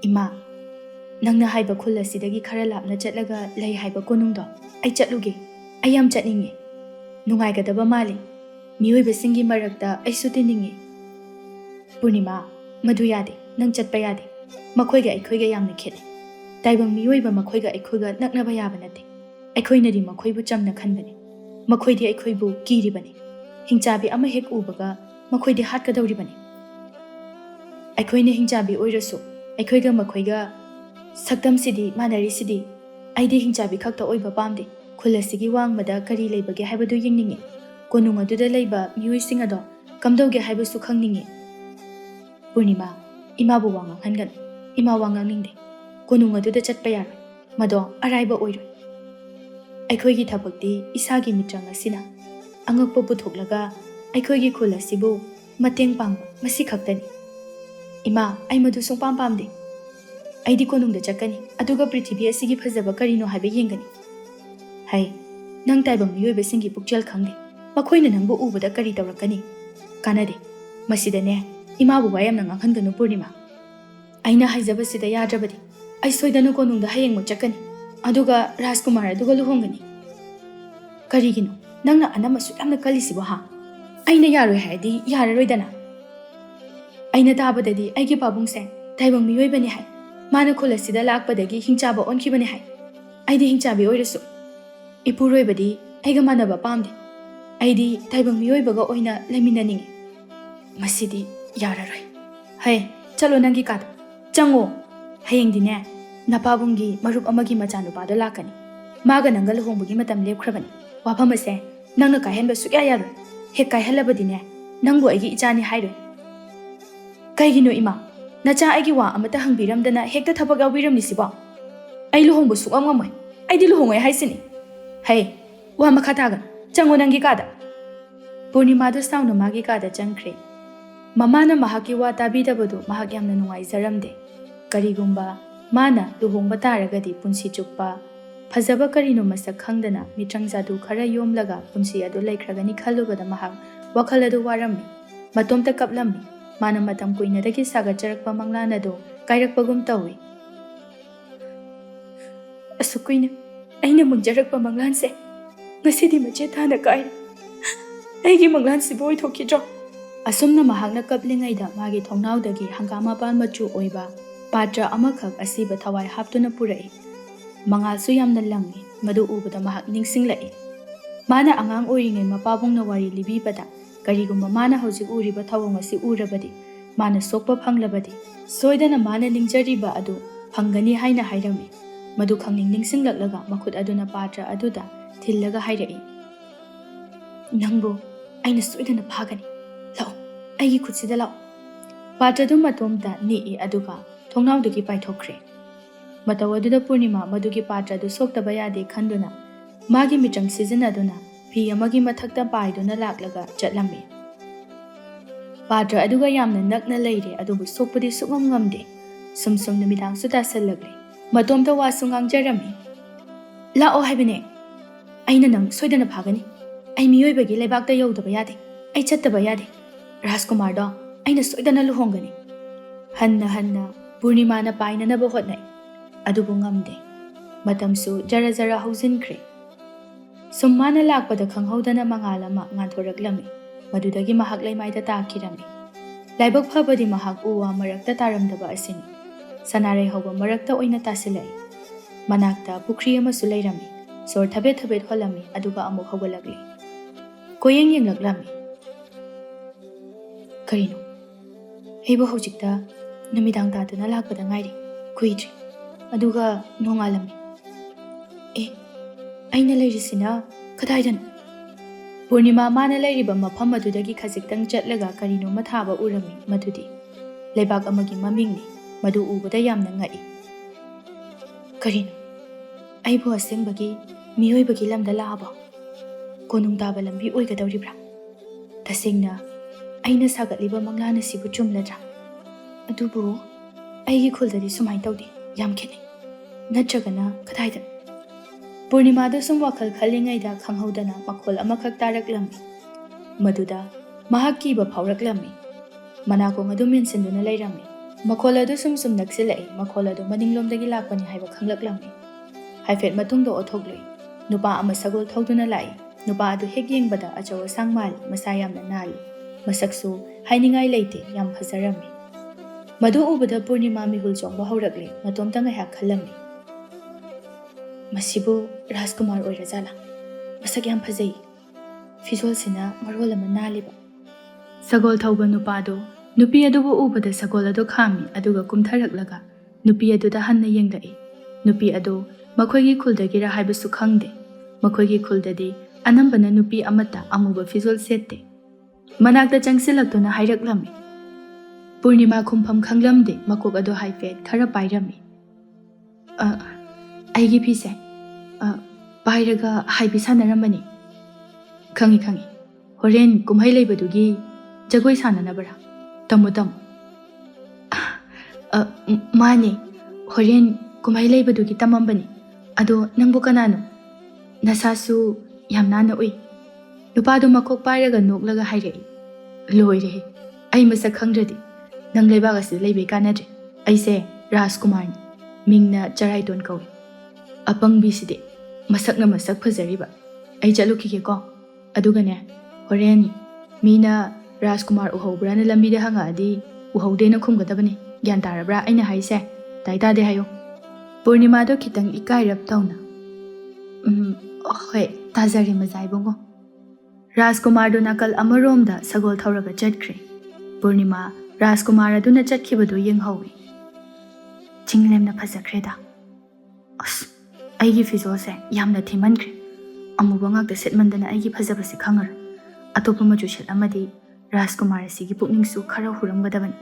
ima nangna haiba khul asidagi khara lapna chatlaga lei haiba konungdo ai chatluge ai yam chatningi nungai gadaba mali miyoiba singi marakta ai sutiningi Purnima madu yade nang chatpa yade makhoiga aikhoiga yamna khete taibang miyoiba makhoiga aikhoiga naknaba yaba nate aikhoinadi makhoibu chamna khanbani makhoidi aikhoibu kiribani Hingchabi ama hek ubaga makhoidi hatkadawribani aikhoina Hingchabi oirasu aikhoiga makhoiga saktam sidi manari sidi aidi Hingchabi khakta oiba pamde khulasigi wangmada kari leibage haibadu yingningi konung aduda leiba miyoi singado kamdauge haibasu khangningi Purnima imabu wangang hangan ima wangang ningde konung aduda chatpa yar mado araiba oiroi aikhoigi thabakti isagi mitrang asina angakpa puthoklaga aikhoigi khul asibu mateng pangba masi khaktani ima ai madu songpam pamde aidi konungda chakani aduga prithibhi asigi phajaba karino haiba yengani hai nang taibang miyoiba singi pukchal khangde makhoina nangbu ubada kari tawrakani kanade masidane imabu wayam nang angkhanganu Purnima aina haijaba sida yadrabadi ai soidanu konungda hayengmo chakani aduga Rajkumar aduga luhongani karigino nangna anama suyamna kalisibo ha aina yaroi haidi yararoidana aina tabadadi aigi pabungse taibang miyoibani hai mana kholasida lakpadagi Hingchaba onkibani hai aidi Hingchabi oirasu ipuroibadi aiga manaba pamde aidi taibang miyoibaga oina leminaningi masidi yararoi hai chalo nangi kad chango hayengdine napabungi marup amagi machanupado lakani maga nanga luhongbugi matam lepkhrabani wafam ase nangna kahenba sukya yaroi ꯍꯦꯛ ꯀꯥꯏꯍꯜꯂꯕꯗꯤꯅꯦ ꯅꯪꯕꯨ ꯑꯩꯒꯤ ꯏꯆꯥꯅꯤ ꯍꯥꯏꯔꯣꯏ ꯀꯩꯒꯤꯅꯣ ꯏꯃꯥ ꯅꯆꯥ ꯑꯩꯒꯤ ꯋꯥ ꯑꯃꯇ ꯍꯪꯕꯤꯔꯝꯗꯅ ꯍꯦꯛꯇ ꯊꯕꯛ ꯌꯥꯎꯕꯤꯔꯝꯂꯤꯁꯤꯕꯣ ꯑꯩ ꯂꯨꯍꯣꯡꯕ ꯁꯨꯛꯉꯝ ꯉꯝꯃꯣꯏ ꯑꯩꯗꯤ ꯂꯨꯍꯣꯡꯉꯣꯏ ꯍꯥꯏꯁꯤꯅꯤ ꯍꯩ ꯋꯥ ꯃꯈꯥ ꯇꯥꯒꯅꯨ ꯆꯪꯉꯣ ꯅꯪꯒꯤ ꯀꯥꯗ ꯄꯨꯔꯅꯤꯃꯥꯗꯨ ꯁꯥꯎꯅ ꯃꯥꯒꯤ ꯀꯥꯗ ꯆꯪꯈ꯭ꯔꯦ ꯃꯃꯥꯅ ꯃꯍꯥꯛꯀꯤ ꯋꯥ ꯇꯥꯕꯤꯗꯕꯗꯨ ꯃꯍꯥꯛ ꯌꯥꯝꯅ ꯅꯨꯡꯉꯥꯏꯖꯔꯝꯗꯦ ꯀꯔꯤꯒꯨꯝꯕ ꯃꯥꯅ ꯂꯨꯍꯣꯡꯕ ꯇꯥꯔꯒꯗꯤ ꯄꯨꯟꯁꯤ ꯆꯨꯞꯄ ꯐꯖꯕ ꯀꯔꯤꯅꯣ ꯃꯁꯛ ꯈꯪꯗꯅ ꯃꯤꯇ꯭ꯔꯪ ꯖꯥꯗꯨ ꯈꯔ ꯌꯣꯝꯂꯒ ꯄꯨꯟꯁꯤ ꯑꯗꯨ ꯂꯩꯈ꯭ꯔꯒꯅꯤ ꯈꯜꯂꯨꯕꯗ ꯃꯍꯥꯛ ꯋꯥꯈꯜ ꯑꯗꯨ ꯋꯥꯔꯝꯃꯤ ꯃꯇꯣꯝꯇ ꯀꯞꯂꯝꯃꯤ ꯃꯥꯅ ꯃꯇꯝ ꯀꯨꯏꯅꯗꯒꯤ ꯁꯥꯒꯠꯆꯔꯛꯄ ꯃꯪꯂꯥꯟ ꯑꯗꯨ ꯀꯥꯏꯔꯛꯄꯒꯨꯝ ꯇꯧꯏ ꯑꯁꯨꯛ ꯀꯨꯏꯅ ꯑꯩꯅ ꯃꯪꯖꯔꯛꯄ ꯃꯪꯂꯥꯟꯁꯦ ꯉꯁꯤꯗꯤ ꯃꯆꯦꯠ ꯊꯥꯅ ꯀꯥꯏꯔꯦ ꯑꯩꯒꯤ ꯃꯪꯂꯥꯟꯁꯤꯕꯨ ꯑꯣꯏꯊꯣꯛꯈꯤꯗ꯭ꯔꯣ ꯑꯁꯨꯝꯅ ꯃꯍꯥꯛꯅ ꯀꯞꯂꯤꯉꯩꯗ ꯃꯥꯒꯤ ꯊꯣꯡꯅꯥꯎꯗꯒꯤ ꯍꯪꯒꯥꯝ ꯃꯄꯥꯟ ꯃꯆꯨ ꯑꯣꯏꯕ ꯄꯥꯇ꯭ꯔ ꯑꯃꯈꯛ ꯑꯁꯤꯕ ꯊꯋꯥꯏ ꯍꯥꯞꯇꯨꯅ ꯄꯨꯔꯛꯏ ꯃꯉꯥꯜꯁꯨ ꯌꯥꯝꯅ ꯂꯪꯏ ꯃꯗꯨ ꯎꯕꯗ ꯃꯍꯥꯛ ꯅꯤꯡꯁꯤꯡꯂꯛꯏ ꯃꯥꯅ ꯑꯉꯥꯡ ꯑꯣꯏꯔꯤꯉꯩ ꯃꯄꯥꯕꯨꯡꯅ ꯋꯥꯔꯤ ꯂꯤꯕꯤꯕꯗ ꯀꯔꯤꯒꯨꯝꯕ ꯃꯥꯅ ꯍꯧꯖꯤꯛ ꯎꯔꯤꯕ ꯊꯧꯑꯣꯡ ꯑꯁꯤ ꯎꯔꯕꯗꯤ ꯃꯥꯅ ꯁꯣꯛꯄ ꯐꯪꯂꯕꯗꯤ ꯁꯣꯏꯗꯅ ꯃꯥꯅ ꯅꯤꯡꯖꯔꯤꯕ ꯑꯗꯨ ꯐꯪꯒꯅꯤ ꯍꯥꯏꯅ ꯍꯥꯏꯔꯝꯃꯤ ꯃꯗꯨ ꯈꯪꯅꯤꯡ ꯅꯤꯡꯁꯤꯡꯂꯛꯂꯒ ꯃꯈꯨꯠ ꯑꯗꯨꯅ ꯄꯥꯇ꯭ꯔ ꯑꯗꯨꯗ ꯊꯤꯜꯂꯒ ꯍꯥꯏꯔꯛꯏ ꯅꯪꯕꯨ ꯑꯩꯅ ꯁꯣꯏꯗꯅ ꯐꯥꯒꯅꯤ ꯂꯥꯛꯑꯣ ꯑꯩꯒꯤ ꯈꯨꯠꯁꯤꯗ ꯂꯥꯛꯑꯣ ꯄꯥꯇ꯭ꯔꯗꯨ ꯃꯇꯣꯝꯇ ꯅꯤꯛꯏ ꯑꯗꯨꯒ ꯊꯣꯡꯅꯥꯎꯗꯒꯤ ꯄꯥꯏꯊꯣꯛꯈ꯭ꯔꯦ ꯃꯇꯧ ꯑꯗꯨꯗ ꯄꯨꯔꯅꯤꯃꯥ ꯃꯗꯨꯒꯤ ꯄꯥꯇ꯭ꯔꯗꯨ ꯁꯣꯛꯇꯕ ꯌꯥꯗꯦ ꯈꯟꯗꯨꯅ ꯃꯥꯒꯤ ꯃꯤꯇ꯭ꯔꯪ ꯁꯤꯖꯤꯟꯅꯗꯨꯅ ꯐꯤ ꯑꯃꯒꯤ ꯃꯊꯛꯇ ꯄꯥꯏꯗꯨꯅ ꯂꯥꯛꯂꯒ ꯆꯠꯂꯝꯃꯤ ꯄꯥꯇ꯭ꯔ ꯑꯗꯨꯒ ꯌꯥꯝꯅ ꯅꯛꯅ ꯂꯩꯔꯦ ꯑꯗꯨꯕꯨ ꯁꯣꯛꯄꯗꯤ ꯁꯨꯛꯉꯝ ꯉꯝꯗꯦ ꯁꯨꯝ ꯁꯨꯝ ꯅꯨꯃꯤꯗꯥꯡꯁꯨ ꯇꯥꯁꯜꯂꯛꯂꯦ ꯃꯇꯣꯝꯇ ꯋꯥꯁꯨ ꯉꯥꯡꯖꯔꯝꯃꯤ ꯂꯥꯛꯑꯣ ꯍꯥꯏꯕꯅꯦ ꯑꯩꯅ ꯅꯪ ꯁꯣꯏꯗꯅ ꯐꯥꯒꯅꯤ ꯑꯩ ꯃꯤꯑꯣꯏꯕꯒꯤ ꯂꯩꯕꯥꯛꯇ ꯌꯧꯗꯕ ꯌꯥꯗꯦ ꯑꯩ ꯆꯠꯇꯕ ꯌꯥꯗꯦ ꯔꯥꯖꯀꯨꯃꯥꯔꯗꯣ ꯑꯩꯅ ꯁꯣꯏꯗꯅ ꯂꯨꯍꯣꯡꯒꯅꯤ ꯍꯟꯅ ꯍꯟꯅ ꯄꯨꯔꯅꯤꯃꯥꯅ ꯄꯥꯏꯅꯅꯕ ꯍꯣꯠꯅꯩ ꯑꯗꯨꯕꯨ ꯉꯝꯗꯦ ꯃꯇꯝꯁꯨ ꯖꯔ ꯖꯔ ꯍꯧꯖꯤꯟꯈ꯭ꯔꯦ ꯁꯨꯝ ꯃꯥꯅ ꯂꯥꯛꯄꯗ ꯈꯪꯍꯧꯗꯅ ꯃꯉꯥꯜ ꯑꯃ ꯉꯥꯟꯊꯣꯔꯛꯂꯝꯃꯤ ꯃꯗꯨꯗꯒꯤ ꯃꯍꯥꯛ ꯂꯩꯃꯥꯏꯗ ꯇꯥꯈꯤꯔꯝꯃꯤ ꯂꯥꯏꯕꯛ ꯐꯕꯗꯤ ꯃꯍꯥꯛ ꯎ ꯋꯥ ꯃꯔꯛꯇ ꯇꯥꯔꯝꯗꯕ ꯑꯁꯤꯅꯤ ꯁꯅꯥꯔꯩ ꯍꯧꯕ ꯃꯔꯛꯇ ꯑꯣꯏꯅ ꯇꯥꯁꯤꯜꯂꯛꯏ ꯃꯅꯥꯛꯇ ꯄꯨꯈ꯭ꯔꯤ ꯑꯃꯁꯨ ꯂꯩꯔꯝꯃꯤ ꯁꯣꯔ ꯊꯕꯦꯠ ꯊꯕꯦꯠ ꯍꯣꯜꯂꯝꯃꯤ ꯑꯗꯨꯒ ꯑꯃꯨꯛ ꯍꯧꯒꯠꯂꯛꯂꯤ ꯀꯣꯌꯦꯡ ꯌꯦꯡꯂꯛꯂꯝꯃꯤ ꯀꯔꯤꯅꯣ ꯑꯩꯕꯨ ꯍꯧꯖꯤꯛꯇ ꯅꯨꯃꯤꯗꯥꯡ ꯇꯥꯗꯨꯅ ꯂꯥꯛꯄꯗ ꯉꯥꯏꯔꯤ ꯀꯨꯏꯗ꯭ꯔꯤ ꯑꯗꯨꯒ ꯅꯣꯡꯉꯥꯜꯂꯝꯃꯤ ꯑꯩꯅ ꯂꯩꯔꯤꯁꯤꯅ ꯀꯗꯥꯏꯗꯅꯣ ꯄꯨꯔꯅꯤꯃꯥ ꯃꯥꯅ ꯂꯩꯔꯤꯕ ꯃꯐꯝ ꯑꯗꯨꯗꯒꯤ ꯈꯖꯤꯛꯇꯪ ꯆꯠꯂꯒ ꯀꯔꯤꯅꯣꯃ ꯊꯥꯕ ꯎꯔꯝꯃꯤ ꯃꯗꯨꯗꯤ ꯂꯩꯕꯥꯛ ꯑꯃꯒꯤ ꯃꯃꯤꯡꯅꯤ ꯃꯗꯨ ꯎꯕꯗ ꯌꯥꯝꯅ ꯉꯛꯏ ꯀꯔꯤꯅꯣ ꯑꯩꯕꯨ ꯑꯁꯦꯡꯕꯒꯤ ꯃꯤꯑꯣꯏꯕꯒꯤ ꯂꯝꯗ ꯂꯥꯛꯑꯕꯣ ꯀꯣꯅꯨꯡ ꯇꯥꯕ ꯂꯝꯕꯤ ꯑꯣꯏꯒꯗꯧꯔꯤꯕ꯭ꯔꯥ ꯇꯁꯦꯡꯅ ꯑꯩꯅ ꯁꯥꯒꯠꯂꯤꯕ ꯃꯪꯂꯥꯟ ꯑꯁꯤꯕꯨ ꯆꯨꯝꯂꯗ꯭ꯔꯥ ꯑꯗꯨꯕꯨ ꯑꯩꯒꯤ ꯈꯨꯜꯗꯗꯤ ꯁꯨꯃꯥꯏꯅ ꯇꯧꯗꯦ ꯌꯥꯝ ꯈꯦꯠꯅꯩ ꯅꯠꯇ꯭ꯔꯒꯅ ꯀꯗꯥꯏꯗꯅꯣ ꯄꯨꯔꯅꯤꯃꯥꯗꯨ ꯁꯨꯝ ꯋꯥꯈꯜ ꯈꯜꯂꯤꯉꯩꯗ ꯈꯪꯍꯧꯗꯅ ꯃꯈꯣꯜ ꯑꯃꯈꯛ ꯇꯥꯔꯛꯂꯝꯃꯤ ꯃꯗꯨꯗ ꯃꯍꯥꯛ ꯀꯤꯕ ꯐꯥꯎꯔꯛꯂꯝꯃꯤ ꯃꯅꯥꯀꯣꯡ ꯑꯗꯨ ꯃꯦꯟꯁꯤꯟꯗꯨꯅ ꯂꯩꯔꯝꯃꯤ ꯃꯈꯣꯜ ꯑꯗꯨ ꯁꯨꯝ ꯁꯨꯝ ꯅꯛꯁꯤꯜꯂꯛꯏ ꯃꯈꯣꯜ ꯑꯗꯨ ꯃꯅꯤꯡꯂꯣꯝꯗꯒꯤ ꯂꯥꯛꯄꯅꯤ ꯍꯥꯏꯕ ꯈꯪꯂꯛꯂꯝꯃꯤ ꯍꯥꯏꯐꯦꯠ ꯃꯇꯨꯡꯗ ꯑꯣꯊꯣꯛꯂꯨꯏ ꯅꯨꯄꯥ ꯑꯃ ꯁꯒꯣꯜ ꯊꯧꯗꯨꯅ ꯂꯥꯛꯏ ꯅꯨꯄꯥ ꯑꯗꯨ ꯍꯦꯛ ꯌꯦꯡꯕꯗ ꯑꯆꯧ ꯑꯁꯥꯡ ꯃꯥꯜꯂꯤ ꯃꯁꯥ ꯌꯥꯝꯅ ꯅꯥꯜꯂꯤ ꯃꯁꯛꯁꯨ ꯍꯥꯏꯅꯤꯡꯉꯥꯏ ꯂꯩꯇꯦ ꯌꯥꯝ ꯐꯖꯔꯝꯃꯤ ꯃꯗꯨ ꯎꯕꯗ ꯄꯨꯔꯅꯤꯃꯥ ꯃꯤꯍꯨꯜ ꯆꯣꯡꯕ ꯍꯧꯔꯛꯂꯦ ꯃꯇꯣꯝꯇ ꯉꯥꯏꯍꯥꯛ ꯈꯜꯂꯝꯃꯤ ꯃꯁꯤꯕꯨ ꯔꯥꯖꯀꯨꯃꯥꯔ ꯑꯣꯏꯔꯖꯥꯠꯂꯥ ꯃꯁꯛ ꯌꯥꯝ ꯐꯖꯩ ꯐꯤꯖꯣꯜꯁꯤꯅ ꯃꯔꯣꯜ ꯑꯃ ꯅꯥꯜꯂꯤꯕ ꯁꯒꯣꯜ ꯊꯧꯕ ꯅꯨꯄꯥꯗꯨ ꯅꯨꯄꯤ ꯑꯗꯨꯕꯨ ꯎꯕꯗ ꯁꯒꯣꯜ ꯑꯗꯨ ꯈꯥꯝꯃꯤ ꯑꯗꯨꯒ ꯀꯨꯝꯊꯔꯛꯂꯒ ꯅꯨꯄꯤ ꯑꯗꯨꯗ ꯍꯟꯅ ꯌꯦꯡꯂꯛꯏ ꯅꯨꯄꯤ ꯑꯗꯨ ꯃꯈꯣꯏꯒꯤ ꯈꯨꯜꯗꯒꯤꯔ ꯍꯥꯏꯕꯁꯨ ꯈꯪꯗꯦ ꯃꯈꯣꯏꯒꯤ ꯈꯨꯜꯗꯗꯤ ꯑꯅꯝꯕꯅ ꯅꯨꯄꯤ ꯑꯃꯠꯇ ꯑꯃꯨꯕ ꯐꯤꯖꯣꯜ ꯁꯦꯠꯇꯦ ꯃꯅꯥꯛꯇ ꯆꯪꯁꯤꯜꯂꯛꯇꯨꯅ ꯍꯥꯏꯔꯛꯂꯝꯃꯤ ꯄꯨꯔꯅꯤꯃꯥ ꯈꯨꯝꯐꯝ ꯈꯪꯂꯝꯗꯦ ꯃꯀꯣꯛ ꯑꯗꯨ ꯍꯥꯏꯐꯦꯠ ꯈꯔ ꯄꯥꯏꯔꯝꯃꯤ ꯑꯩꯒꯤ ꯐꯤꯁꯦ ꯄꯥꯏꯔꯒ ꯍꯥꯏꯕꯤ ꯁꯥꯟꯅꯔꯝꯕꯅꯤ ꯈꯪꯉꯤ ꯍꯣꯔꯦꯟ ꯀꯨꯝꯍꯩ ꯂꯩꯕꯗꯨꯒꯤ ꯖꯒꯣꯏ ꯁꯥꯟꯅꯅꯕꯔꯥ ꯇꯝꯃꯨ ꯃꯥꯅꯦ ꯍꯣꯔꯦꯟ ꯀꯨꯝꯍꯩ ꯂꯩꯕꯗꯨꯒꯤ ꯇꯝꯃꯝꯕꯅꯤ ꯑꯗꯣ ꯅꯪꯕꯨ ꯀꯅꯥꯅꯣ ꯅꯁꯥꯁꯨ ꯌꯥꯝ ꯅꯥꯟꯅ ꯎꯏ ꯅꯨꯄꯥꯗꯨ ꯃꯀꯣꯛ ꯄꯥꯏꯔꯒ ꯅꯣꯛꯂꯒ ꯍꯥꯏꯔꯛꯏ ꯂꯣꯏꯔꯦꯍꯦ ꯑꯩ ꯃꯁꯛ ꯈꯪꯗ꯭ꯔꯗꯤ ꯅꯪ ꯂꯩꯕꯥꯛ ꯑꯁꯤꯗ ꯂꯩꯕꯩ ꯀꯥꯟꯅꯗ꯭ꯔꯦ ꯑꯩꯁꯦ ꯔꯥꯖꯀꯨꯃꯥꯔꯅꯤ ꯃꯤꯡꯅ ꯆꯔꯥꯏꯇꯣꯟ ꯀꯧꯏ ꯑꯄꯪꯕꯤꯁꯤꯗꯤ ꯃꯁꯛꯅ ꯃꯁꯛ ꯐꯖꯔꯤꯕ ꯑꯩ ꯆꯠꯂꯨꯈꯤꯒꯦꯀꯣ ꯑꯗꯨꯒꯅꯦ ꯍꯣꯔꯦꯟ ꯃꯤꯅ ꯔꯥꯖꯀꯨꯃꯥꯔ ꯎꯍꯧꯕ꯭ꯔꯥꯅ ꯂꯝꯕꯤꯗ ꯍꯪꯉꯛꯑꯗꯤ ꯎꯍꯧꯗꯦꯅ ꯈꯨꯝꯒꯗꯕꯅꯤ ꯒ꯭ꯌꯥꯟ ꯇꯥꯔꯕ꯭ꯔꯥ ꯑꯩꯅ ꯍꯥꯏꯁꯦ ꯇꯥꯗꯦ ꯍꯥꯏꯌꯣ ꯄꯨꯔꯅꯤꯃꯥꯗꯣ ꯈꯤꯇꯪ ꯏꯀꯥꯏꯔꯞ ꯇꯧꯅ ꯍꯣꯏ ꯇꯥꯖꯔꯦ ꯃꯖꯥ ꯏꯕꯨꯡꯉꯣ ꯔꯥꯖꯀꯨꯃꯥꯔꯗꯨ ꯅꯥꯀꯜ ꯑꯃꯔꯣꯝꯗ ꯁꯒꯣꯜ ꯊꯧꯔꯒ ꯆꯠꯈ꯭ꯔꯦ ꯄꯨꯔꯅꯤꯃꯥ ꯔꯥꯖꯀꯨꯃꯥꯔ ꯑꯗꯨꯅ ꯆꯠꯈꯤꯕꯗꯨ ꯌꯦꯡꯍꯧꯏ ꯆꯤꯡꯂꯦꯝꯅ ꯐꯖꯈ꯭ꯔꯦꯗ ꯑꯁ ꯑꯩꯒꯤ ꯐꯤꯖꯣꯜꯁꯦ ꯌꯥꯝꯅ ꯊꯤꯃꯟꯈ꯭ꯔꯦ ꯑꯃꯨꯕ ꯉꯥꯛꯇ ꯁꯦꯠꯃꯟꯗꯅ ꯑꯩꯒꯤ ꯐꯖꯕꯁꯦ ꯈꯪꯉꯔꯣꯏ ꯑꯇꯣꯞꯄ ꯃꯆꯨ ꯁꯦꯠꯂꯝꯃꯗꯤ ꯔꯥꯖꯀꯨꯃꯥꯔ ꯑꯁꯤꯒꯤ ꯄꯨꯛꯅꯤꯡꯁꯨ ꯈꯔ ꯍꯨꯔꯝꯒꯗꯕꯅꯤ.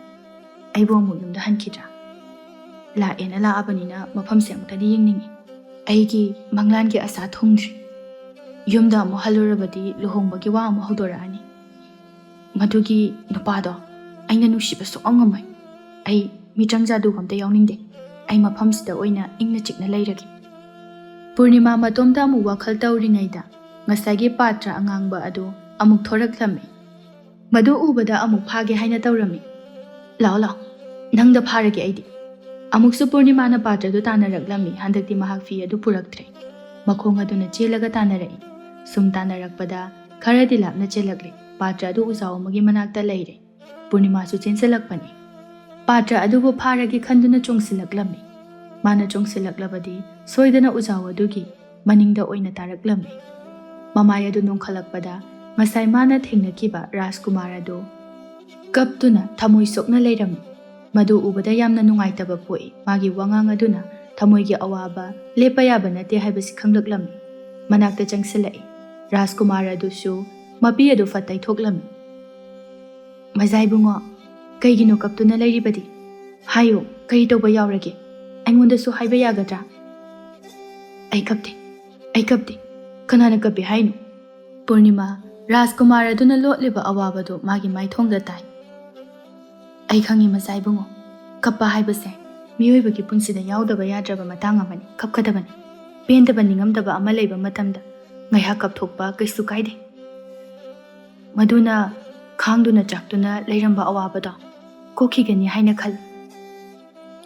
ꯑꯩꯕꯨ ꯑꯃꯨꯛ ꯌꯨꯝꯗ ꯍꯟꯈꯤꯗ꯭ꯔꯥ? ꯂꯥꯛꯑꯦꯅ ꯂꯥꯛꯑꯕꯅꯤꯅ ꯃꯐꯝꯁꯦ ꯑꯃꯨꯛꯇꯗꯤ ꯌꯦꯡꯅꯤꯡꯉꯤ. ꯑꯩꯒꯤ ꯃꯪꯂꯥꯟꯒꯤ ꯑꯁꯥ ꯊꯨꯡꯗ꯭ꯔꯤ. ꯌꯨꯝꯗ ꯑꯃꯨꯛ ꯍꯜꯂꯨꯔꯕꯗꯤ ꯂꯨꯍꯣꯡꯕꯒꯤ ꯋꯥ ꯑꯃꯨꯛ ꯍꯧꯗꯣꯔꯛꯑꯅꯤ. ꯃꯗꯨꯒꯤ ꯅꯨꯄꯥꯗꯣ ꯑꯩꯅ ꯅꯨꯡꯁꯤꯕ ꯁꯨꯡꯉꯝ ꯉꯝꯃꯣꯏ. ꯑꯩ ꯃꯤꯆꯪ ꯖꯥꯗꯨꯒ ꯑꯝꯇ ꯌꯥꯎꯅꯤꯡꯗꯦ. ꯑꯩ ꯃꯐꯝꯁꯤꯗ ꯑꯣꯏꯅ ꯏꯪꯅ ꯆꯤꯛꯅ ꯂꯩꯔꯒꯦ. ꯄꯨꯔꯅꯤꯃꯥ ꯃꯇꯣꯝꯇ ꯑꯃꯨꯛ ꯋꯥꯈꯜ ꯇꯧꯔꯤꯉꯩꯗ ꯉꯁꯥꯏꯒꯤ ꯄꯥꯇ꯭ꯔ ꯑꯉꯥꯡꯕ ꯑꯗꯨ ꯑꯃꯨꯛ ꯊꯣꯔꯛꯂꯝꯃꯤ. ꯃꯗꯨ ꯎꯕꯗ ꯑꯃꯨꯛ ꯐꯥꯒꯦ ꯍꯥꯏꯅ ꯇꯧꯔꯝꯃꯤ. ꯂꯥꯛꯑꯣ ꯂꯥꯛꯑꯣ, ꯅꯪꯗ ꯐꯥꯔꯒꯦ ꯑꯩꯗꯤ. ꯑꯃꯨꯛꯁꯨ ꯄꯨꯔꯅꯤꯃꯥꯅ ꯄꯥꯇ꯭ꯔꯗꯨ ꯇꯥꯟꯅꯔꯛꯂꯝꯃꯤ. ꯍꯟꯗꯛꯇꯤ ꯃꯍꯥꯛ ꯐꯤ ꯑꯗꯨ ꯄꯨꯔꯛꯇ꯭ꯔꯦ. ꯃꯈꯣꯡ ꯑꯗꯨꯅ ꯆꯦꯜꯂꯒ ꯇꯥꯟꯅꯔꯛꯏ. ꯁꯨꯝ ꯇꯥꯟꯅꯔꯛꯄꯗ ꯈꯔꯗꯤ ꯂꯥꯞꯅ ꯆꯦꯜꯂꯛꯂꯦ. ꯄꯥꯇ꯭ꯔ ꯑꯗꯨ ꯎꯖꯥꯎ ꯑꯃꯒꯤ ꯃꯅꯥꯛꯇ ꯂꯩꯔꯦ. ꯄꯨꯔꯅꯤꯃꯥꯁꯨ ꯆꯦꯟꯁꯤꯜꯂꯛꯄꯅꯤ. ꯄꯥꯇ꯭ꯔ ꯑꯗꯨꯕꯨ ꯐꯥꯔꯒꯦ ꯈꯟꯗꯨꯅ ꯆꯣꯡꯁꯤꯜꯂꯛꯂꯝꯃꯤ. ꯃꯥꯅ ꯆꯣꯡꯁꯤꯜꯂꯛꯂꯕꯗꯤ ꯁꯣꯏꯗꯅ ꯎꯖꯥꯎ ꯑꯗꯨꯒꯤ ꯃꯅꯤꯡꯗ ꯑꯣꯏꯅ ꯇꯥꯔꯛꯂꯝꯃꯤ. ꯃꯃꯥꯏ ꯑꯗꯨ ꯅꯣꯡꯈꯠꯂꯛꯄꯗ ꯉꯁꯥꯏ ꯃꯥꯅ ꯊꯦꯡꯅꯈꯤꯕ ꯔꯥꯖꯀꯨꯃꯥꯔ ꯑꯗꯨ ꯀꯞꯇꯨꯅ ꯊꯃꯣꯏ ꯁꯣꯛꯅ ꯂꯩꯔꯝꯃꯤ. ꯃꯗꯨ ꯎꯕꯗ ꯌꯥꯝꯅ ꯅꯨꯡꯉꯥꯏꯇꯕ ꯄꯣꯛꯏ. ꯃꯥꯒꯤ ꯋꯥꯉꯥꯡ ꯑꯗꯨꯅ ꯊꯃꯣꯏꯒꯤ ꯑꯋꯥꯕ ꯂꯦꯞꯄ ꯌꯥꯕ ꯅꯠꯇꯦ ꯍꯥꯏꯕꯁꯤ ꯈꯪꯂꯛꯂꯝꯃꯤ. ꯃꯅꯥꯛꯇ ꯆꯪꯁꯤꯜꯂꯛꯏ. ꯔꯥꯖꯀꯨꯃꯥꯔ ꯑꯗꯨꯁꯨ ꯃꯄꯤ ꯑꯗꯨ ꯐꯠ ꯇꯩꯊꯣꯛꯂꯝꯃꯤ. ꯃꯖꯥꯏꯕꯨꯡꯉꯣ, ꯀꯩꯒꯤꯅꯣ ꯀꯞꯇꯨꯅ ꯂꯩꯔꯤꯕꯗꯤ? ꯍꯥꯏꯌꯨ, ꯀꯔꯤ ꯇꯧꯕ ꯌꯥꯎꯔꯒꯦ? ꯑꯩꯉꯣꯟꯗꯁꯨ ꯍꯥꯏꯕ ꯌꯥꯒꯗ꯭ꯔꯥ? ꯑꯩ ꯀꯞꯇꯦ. ꯀꯅꯥꯅ ꯀꯞꯄꯦ ꯍꯥꯏꯅꯣ? ꯄꯨꯔꯅꯤꯃꯥ ꯔꯥꯖꯀꯨꯃꯥꯔ ꯑꯗꯨꯅ ꯂꯣꯠꯂꯤꯕ ꯑꯋꯥꯕꯗꯨ ꯃꯥꯒꯤ ꯃꯥꯏꯊꯣꯡꯗ ꯇꯥꯏ. ꯑꯩ ꯈꯪꯉꯤ ꯃꯖꯥꯏꯕꯨꯡꯉꯣ, ꯀꯞꯄ ꯍꯥꯏꯕꯁꯦ ꯃꯤꯑꯣꯏꯕꯒꯤ ꯄꯨꯟꯁꯤꯗ ꯌꯥꯎꯗꯕ ꯌꯥꯗ꯭ꯔꯕ ꯃꯇꯥꯡ ꯑꯃꯅꯤ. ꯀꯞꯀꯗꯕꯅꯤ. ꯄꯦꯟꯗꯕ ꯅꯤꯡꯉꯝꯗꯕ ꯑꯃ ꯂꯩꯕ ꯃꯇꯝꯗ ꯉꯥꯏꯍꯥꯛ ꯀꯞꯊꯣꯛꯄ ꯀꯩꯁꯨ ꯀꯥꯏꯗꯦ. ꯃꯗꯨꯅ ꯈꯥꯡꯗꯨꯅ ꯆꯥꯛꯇꯨꯅ ꯂꯩꯔꯝꯕ ꯑꯋꯥꯕꯗꯣ ꯀꯣꯛꯈꯤꯒꯅꯤ ꯍꯥꯏꯅ ꯈꯜꯂꯤ.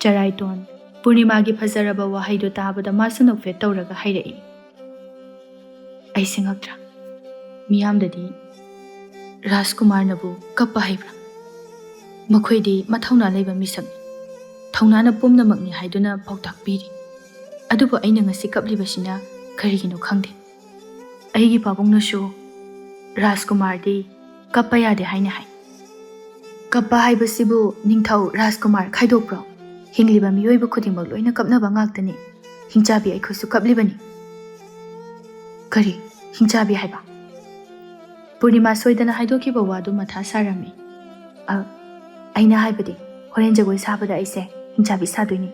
ꯆꯔꯥꯏꯇꯣꯟ ꯄꯨꯔꯅꯤꯃꯥꯒꯤ ꯐꯖꯔꯕ ꯋꯥꯍꯩꯗꯨ ꯇꯥꯕꯗ ꯃꯥꯁꯨ ꯅꯣꯛꯐꯦꯠ ꯇꯧꯔꯒ ꯍꯥꯏꯔꯛꯏ. ꯑꯩꯁꯦ ꯉꯛꯇ꯭ꯔꯥ? ꯃꯤꯌꯥꯝꯗꯗꯤ ꯔꯥꯖꯀꯨꯃꯥꯔꯅꯕꯨ ꯀꯞꯄ ꯍꯩꯕ꯭ꯔꯥ? ꯃꯈꯣꯏꯗꯤ ꯃꯊꯧꯅꯥ ꯂꯩꯕ ꯃꯤꯁꯛꯅꯤ. ꯊꯧꯅꯥꯅ ꯄꯨꯝꯅꯃꯛꯅꯤ ꯍꯥꯏꯗꯨꯅ ꯄꯥꯎꯇꯥꯛ ꯄꯤꯔꯤ. ꯑꯗꯨꯕꯨ ꯑꯩꯅ ꯉꯁꯤ ꯀꯞꯂꯤꯕꯁꯤꯅ ꯀꯔꯤꯒꯤꯅꯣ ꯈꯪꯗꯦ. ꯑꯩꯒꯤ ꯄꯥꯕꯨꯡꯅꯁꯨ ꯔꯥꯖꯀꯨꯃꯥꯔꯗꯤ ꯀꯞꯄ ꯌꯥꯗꯦ ꯍꯥꯏꯅ ꯍꯥꯏ. ꯀꯞꯄ ꯍꯥꯏꯕꯁꯤꯕꯨ ꯅꯤꯡꯊꯧ ꯔꯥꯖꯀꯨꯃꯥꯔ ꯈꯥꯏꯗꯣꯛꯄ꯭ꯔꯣ? ꯍꯤꯡꯂꯤꯕ ꯃꯤꯑꯣꯏꯕ ꯈꯨꯗꯤꯡꯃꯛ ꯂꯣꯏꯅ ꯀꯞꯅꯕ ꯉꯥꯛꯇꯅꯤ. ꯍꯤꯡꯆꯥꯕꯤ ꯑꯩꯈꯣꯏꯁꯨ ꯀꯞꯂꯤꯕꯅꯤ. ꯀꯔꯤ ꯍꯤꯡꯆꯥꯕꯤ ꯍꯥꯏꯕ? ꯄꯨꯔꯅꯤꯃꯥ ꯁꯣꯏꯗꯅ ꯍꯥꯏꯗꯣꯛꯈꯤꯕ ꯋꯥꯗꯨ ꯃꯊꯥ ꯁꯥꯔꯝꯃꯤ. ꯑꯩꯅ ꯍꯥꯏꯕꯗꯤ ꯍꯣꯔꯦꯟ ꯖꯒꯣꯏ ꯁꯥꯕꯗ ꯑꯩꯁꯦ ꯍꯤꯡꯆꯥꯕꯤ ꯁꯥꯗꯣꯏꯅꯤ.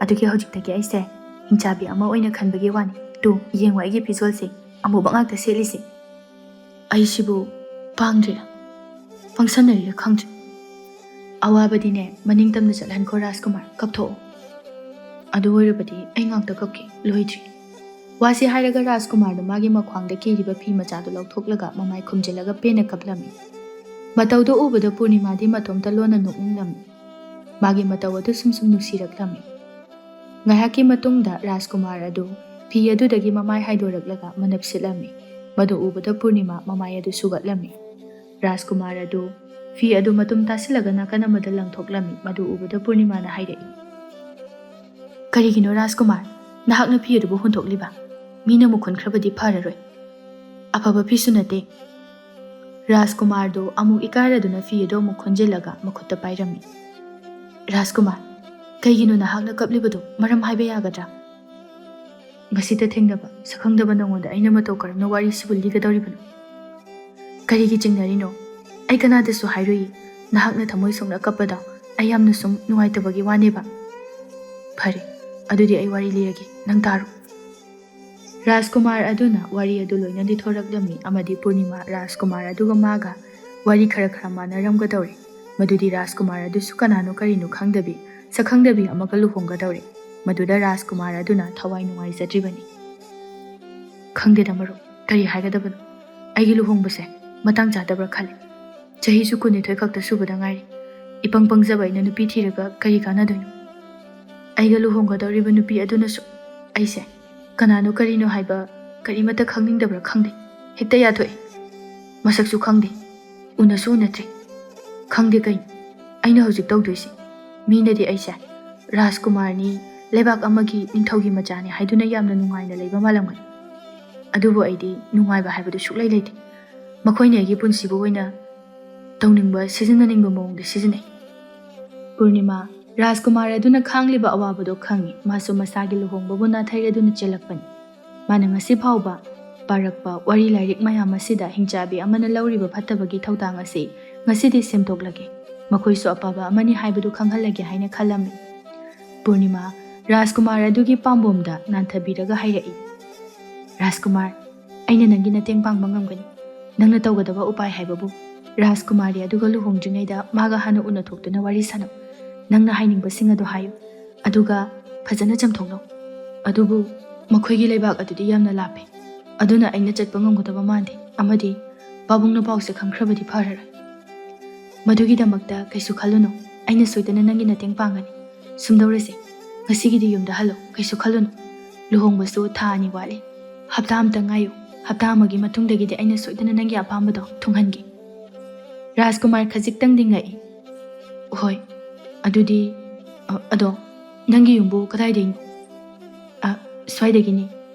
ꯑꯗꯨꯒꯤ ꯍꯧꯖꯤꯛꯇꯒꯤ ꯑꯩꯁꯦ ꯍꯤꯡꯆꯥꯕꯤ ꯑꯃ ꯑꯣꯏꯅ ꯈꯟꯕꯒꯤ ꯋꯥꯅꯤ. ꯇꯨ ꯌꯦꯡꯉꯣ ꯑꯩꯒꯤ ꯐꯤꯖꯣꯜꯁꯦ ꯑꯃꯨꯕ ꯉꯥꯛꯇ ꯁꯦꯠꯂꯤꯁꯦ. ꯑꯩꯁꯤꯕꯨ ꯄꯥꯡꯗ꯭ꯔꯤꯔꯥ ꯄꯪꯁꯟꯅꯔꯤꯔꯥ ꯈꯪꯗ꯭ꯔꯦ. ꯑꯋꯥꯕꯗꯤꯅꯦ ꯃꯅꯤꯡ ꯇꯝꯅ ꯆꯠꯍꯟꯈꯣ ꯔꯥꯖꯀꯨꯃꯥꯔ, ꯀꯞꯊꯣꯛꯑꯣ. ꯑꯗꯨ ꯑꯣꯏꯔꯕꯗꯤ ꯑꯩ ꯉꯥꯛꯇ ꯀꯞꯀꯦ, ꯂꯣꯏꯗ꯭ꯔꯤ. ꯋꯥꯁꯤ ꯍꯥꯏꯔꯒ ꯔꯥꯖꯀꯨꯃꯥꯔꯗꯨ ꯃꯥꯒꯤ ꯃꯈ꯭ꯋꯥꯡꯗ ꯀꯤꯔꯤꯕ ꯐꯤ ꯃꯆꯥꯗꯨ ꯂꯧꯊꯣꯛꯂꯒ ꯃꯃꯥꯏ ꯈꯨꯝꯖꯤꯜꯂꯒ ꯄꯦꯟꯅ ꯀꯞꯂꯝꯃꯤ. ꯃꯇꯧꯗꯨ ꯎꯕꯗ ꯄꯨꯔꯅꯤꯃꯥꯗꯤ ꯃꯇꯣꯝꯇ ꯂꯣꯟꯅ ꯅꯣꯛꯅꯤꯡꯂꯝꯃꯤ. ꯃꯥꯒꯤ ꯃꯇꯧ ꯑꯗꯨ ꯁꯨꯝ ꯅꯨꯡꯁꯤꯔꯛꯂꯝꯃꯤ. ꯉꯥꯏꯍꯥꯛꯀꯤ ꯃꯇꯨꯡꯗ ꯔꯥꯖꯀꯨꯃꯥꯔ ꯑꯗꯨ ꯐꯤ ꯑꯗꯨꯗꯒꯤ ꯃꯃꯥꯏ ꯍꯥꯏꯗꯣꯔꯛꯂꯒ ꯃꯅꯞ ꯁꯤꯠꯂꯝꯃꯤ. ꯃꯗꯨ ꯎꯕꯗ ꯄꯨꯔꯅꯤꯃꯥ ꯃꯃꯥꯏ ꯑꯗꯨ ꯁꯨꯒꯠꯂꯝꯃꯤ. ꯔꯥꯖꯀꯨꯃꯥꯔ ꯑꯗꯨ ꯐꯤ ꯑꯗꯨ ꯃꯇꯨꯝ ꯇꯥꯁꯤꯜꯂꯒ ꯅꯥꯀꯟ ꯑꯃꯗ ꯂꯪꯊꯣꯛꯂꯝꯃꯤ. ꯃꯗꯨ ꯎꯕꯗ ꯄꯨꯔꯅꯤꯃꯥꯅ ꯍꯥꯏꯔꯛꯏ. ꯀꯔꯤꯒꯤꯅꯣ ꯔꯥꯖꯀꯨꯃꯥꯔ, ꯅꯍꯥꯛꯅ ꯐꯤ ꯑꯗꯨꯕꯨ ꯍꯨꯟꯊꯣꯛꯂꯤꯕ? ꯃꯤꯅ ꯃꯨꯛꯈꯨꯟꯈ꯭ꯔꯕꯗꯤ ꯐꯔꯔꯣꯏ. ꯑꯐꯕ ꯐꯤꯁꯨ ꯅꯠꯇꯦ. ꯔꯥꯖꯀꯨꯃꯥꯔꯗꯨ ꯑꯃꯨꯛ ꯏꯀꯥꯏꯔꯗꯨꯅ ꯐꯤ ꯑꯗꯨ ꯑꯃꯨꯛ ꯈꯣꯟꯖꯤꯜꯂꯒ ꯃꯈꯨꯠꯇ ꯄꯥꯏꯔꯝꯃꯤ. ꯔꯥꯖꯀꯨꯃꯥꯔ, ꯀꯩꯒꯤꯅꯣ ꯅꯍꯥꯛꯅ ꯀꯞꯂꯤꯕꯗꯨ ꯃꯔꯝ ꯍꯥꯏꯕ ꯌꯥꯒꯗ꯭ꯔꯥ? ꯉꯁꯤꯗ ꯊꯦꯡꯅꯕ ꯁꯛꯈꯪꯗꯕ ꯅꯉꯣꯟꯗ ꯑꯩꯅ ꯃꯇꯧ ꯀꯔꯝꯅ ꯋꯥꯔꯤꯁꯤꯕꯨ ꯂꯤꯒꯗꯧꯔꯤꯕꯅꯣ? ꯀꯔꯤꯒꯤ ꯆꯤꯡꯅꯔꯤꯅꯣ? ꯑꯩ ꯀꯅꯥꯗꯁꯨ ꯍꯥꯏꯔꯨꯏ. ꯅꯍꯥꯛꯅ ꯊꯃꯣꯏ ꯁꯣꯛꯅ ꯀꯞꯄꯗꯣ ꯑꯩ ꯌꯥꯝꯅ ꯁꯨꯝ ꯅꯨꯡꯉꯥꯏꯇꯕꯒꯤ ꯋꯥꯅꯦꯕ. ꯐꯔꯦ, ꯑꯗꯨꯗꯤ ꯑꯩ ꯋꯥꯔꯤ ꯂꯤꯔꯒꯦ, ꯅꯪ ꯇꯥꯔꯣ. ꯔꯥꯖꯀꯨꯃꯥꯔ ꯑꯗꯨꯅ ꯋꯥꯔꯤ ꯑꯗꯨ ꯂꯣꯏꯅ ꯂꯤꯊꯣꯔꯛꯂꯝꯃꯤ. ꯑꯃꯗꯤ ꯄꯨꯔꯅꯤꯃꯥ ꯔꯥꯖꯀꯨꯃꯥꯔ ꯑꯗꯨꯒ ꯃꯥꯒ ꯋꯥꯔꯤ ꯈꯔ ꯃꯥꯟꯅꯔꯝꯒꯗꯧꯔꯦ. ꯃꯗꯨꯗꯤ ꯔꯥꯖꯀꯨꯃꯥꯔ ꯑꯗꯨꯁꯨ ꯀꯅꯥꯅꯣ ꯀꯔꯤꯅꯣ ꯈꯪꯗꯕꯤ ꯁꯛꯈꯪꯗꯕꯤ ꯑꯃꯒ ꯂꯨꯍꯣꯡꯒꯗꯧꯔꯦ. ꯃꯗꯨꯗ ꯔꯥꯖꯀꯨꯃꯥꯔ ꯑꯗꯨꯅ ꯊꯋꯥꯏ ꯅꯨꯡꯉꯥꯏꯖꯗ꯭ꯔꯤꯕꯅꯤ. ꯈꯪꯗꯦꯗ ꯃꯔꯨꯞ, ꯀꯔꯤ ꯍꯥꯏꯒꯗꯕꯅꯣ? ꯑꯩꯒꯤ ꯂꯨꯍꯣꯡꯕꯁꯦ ꯃꯇꯥꯡ ꯆꯥꯗꯕ꯭ꯔꯥ ꯈꯜꯂꯤ. ꯆꯍꯤꯁꯨ 22 ꯈꯛꯇ ꯁꯨꯕꯗ ꯉꯥꯏꯔꯤ. ꯏꯄꯪ ꯄꯪꯖꯕ ꯑꯩꯅ ꯅꯨꯄꯤ ꯊꯤꯔꯒ ꯀꯔꯤ ꯀꯥꯟꯅꯗꯣꯏꯅꯣ? ꯑꯩꯒ ꯂꯨꯍꯣꯡꯒꯗꯧꯔꯤꯕ ꯅꯨꯄꯤ ꯑꯗꯨꯅꯁꯨ ꯑꯩꯁꯦ ꯀꯅꯥꯅꯣ ꯀꯔꯤꯅꯣ ꯍꯥꯏꯕ ꯀꯔꯤꯃꯠꯇ ꯈꯪꯅꯤꯡꯗꯕ꯭ꯔꯥ ꯈꯪꯗꯦ. ꯍꯦꯛꯇ ꯌꯥꯊꯣꯛꯏ. ꯃꯁꯛꯁꯨ ꯈꯪꯗꯦ, ꯎꯅꯁꯨ ꯎꯅꯗ꯭ꯔꯤ. ꯈꯪꯗꯦ ꯀꯩꯅꯣ ꯑꯩꯅ ꯍꯧꯖꯤꯛ ꯇꯧꯗꯣꯏꯁꯤ. ꯃꯤꯅꯗꯤ ꯑꯩꯁꯦ ꯔꯥꯖꯀꯨꯃꯥꯔꯅꯤ, ꯂꯩꯕꯥꯛ ꯑꯃꯒꯤ ꯅꯤꯡꯊꯧꯒꯤ ꯃꯆꯥꯅꯤ ꯍꯥꯏꯗꯨꯅ ꯌꯥꯝꯅ ꯅꯨꯡꯉꯥꯏꯅ ꯂꯩꯕ ꯃꯥꯜꯂꯝꯒꯅꯤ. ꯑꯗꯨꯕꯨ ꯑꯩꯗꯤ ꯅꯨꯡꯉꯥꯏꯕ ꯍꯥꯏꯕꯗꯨ ꯁꯨꯛꯂꯩ ꯂꯩꯇꯦ. ꯃꯈꯣꯏꯅ ꯑꯩꯒꯤ ꯄꯨꯟꯁꯤꯕꯨ ꯑꯣꯏꯅ ꯇꯧꯅꯤꯡꯕ ꯁꯤꯖꯤꯟꯅꯅꯤꯡꯕ ꯃꯑꯣꯡꯗ ꯁꯤꯖꯤꯟꯅꯩ. ꯄꯨꯔꯅꯤꯃꯥ ꯔꯥꯖꯀꯨꯃꯥꯔ ꯑꯗꯨꯅ ꯈꯥꯡꯂꯤꯕ ꯑꯋꯥꯕꯗꯣ ꯈꯪꯉꯤ. ꯃꯥꯁꯨ ꯃꯁꯥꯒꯤ ꯂꯨꯍꯣꯡꯕꯕꯨ ꯅꯥꯊꯩꯔꯗꯨꯅ ꯆꯦꯜꯂꯛꯄꯅꯤ. ꯃꯥꯅ ꯉꯁꯤ ꯐꯥꯎꯕ ꯄꯥꯔꯛꯄ ꯋꯥꯔꯤ ꯂꯥꯏꯔꯤꯛ ꯃꯌꯥꯝ ꯑꯁꯤꯗ ꯍꯤꯡꯆꯥꯕꯤ ꯑꯃꯅ ꯂꯧꯔꯤꯕ ꯐꯠꯇꯕꯒꯤ ꯊꯧꯗꯥꯡ ꯑꯁꯤ ꯉꯁꯤꯗꯤ ꯁꯦꯝꯗꯣꯛꯂꯒꯦ, ꯃꯈꯣꯏꯁꯨ ꯑꯐꯕ ꯑꯃꯅꯤ ꯍꯥꯏꯕꯗꯨ ꯈꯪꯍꯜꯂꯒꯦ ꯍꯥꯏꯅ ꯈꯜꯂꯝꯃꯤ꯫ ꯄꯨꯔꯅꯤꯃꯥ ꯔꯥꯖꯀꯨꯃꯥꯔ ꯑꯗꯨꯒꯤ ꯄꯥꯝꯕꯣꯝꯗ ꯅꯥꯟꯊꯕꯤꯔꯒ ꯍꯥꯏꯔꯛꯏ, ꯔꯥꯖꯀꯨꯃꯥꯔ, ꯑꯩꯅ ꯅꯪꯒꯤ ꯃꯇꯦꯡ ꯄꯥꯡꯕ ꯉꯝꯒꯅꯤ꯫ ꯅꯪꯅ ꯇꯧꯒꯗꯕ ꯎꯄꯥꯏ ꯍꯥꯏꯕꯕꯨ ꯔꯥꯖꯀꯨꯃꯥꯔꯤ ꯑꯗꯨꯒ ꯂꯨꯍꯣꯡꯗ꯭ꯔꯤꯉꯩꯗ ꯃꯥꯒ ꯍꯥꯟꯅ ꯎꯅ ꯊꯣꯛꯇꯨꯅ ꯋꯥꯔꯤ ꯁꯥꯟꯅꯧ꯫ ꯅꯪꯅ ꯍꯥꯏꯅꯤꯡꯕꯁꯤꯡ ꯑꯗꯨ ꯍꯥꯏꯌꯨ, ꯑꯗꯨꯒ ꯐꯖꯅ ꯆꯝꯊꯣꯛꯅꯧ꯫ ꯑꯗꯨꯕꯨ ꯃꯈꯣꯏꯒꯤ ꯂꯩꯕꯥꯛ ꯑꯗꯨꯗꯤ ꯌꯥꯝꯅ ꯂꯥꯞꯄꯦ, ꯑꯗꯨꯅ ꯑꯩꯅ ꯆꯠꯄ ꯉꯝꯒꯗꯕ ꯃꯥꯟꯗꯦ, ꯑꯃꯗꯤ ꯄꯥꯕꯨꯡꯅ ꯄꯥꯎꯁꯦ ꯈꯪꯈ꯭ꯔꯕꯗꯤ ꯐꯔꯔꯣꯏ꯫ ꯃꯗꯨꯒꯤꯗꯃꯛꯇ ꯀꯩꯁꯨ ꯈꯜꯂꯨꯅꯨ, ꯑꯩꯅ ꯁꯣꯏꯗꯅ ꯅꯪꯒꯤ ꯃꯇꯦꯡ ꯄꯥꯡꯒꯅꯤ꯫ ꯁꯨꯝꯗꯧꯔꯁꯦ, ꯉꯁꯤꯒꯤꯗꯤ ꯌꯨꯝꯗ ꯍꯜꯂꯣ, ꯀꯩꯁꯨ ꯈꯜꯂꯨꯅꯨ꯫ ꯂꯨꯍꯣꯡꯕꯁꯨ ꯊꯥ 2 ꯋꯥꯠꯂꯤ, ꯍꯞꯇꯥ ꯑꯃꯇ ꯉꯥꯏꯌꯨ꯫ ꯍꯞꯇꯥ ꯑꯃꯒꯤ ꯃꯇꯨꯡꯗꯒꯤꯗꯤ ꯑꯩꯅ ꯁꯣꯏꯗꯅ ꯅꯪꯒꯤ ꯑꯄꯥꯝꯕꯗꯣ ꯊꯨꯡꯍꯟꯒꯦ꯫ ꯔꯥꯖꯀꯨꯃꯥꯔ ꯈꯖꯤꯛꯇꯪꯗꯤ ꯉꯛꯏ꯫ ꯍꯣꯏ, ꯑꯗꯨꯗꯤ ꯑꯗꯣ ꯅꯪꯒꯤ ꯌꯨꯝꯕꯨ ꯀꯗꯥꯏꯗꯩꯅꯣ? ꯁ꯭ꯋꯥꯏꯗꯒꯤꯅꯤ,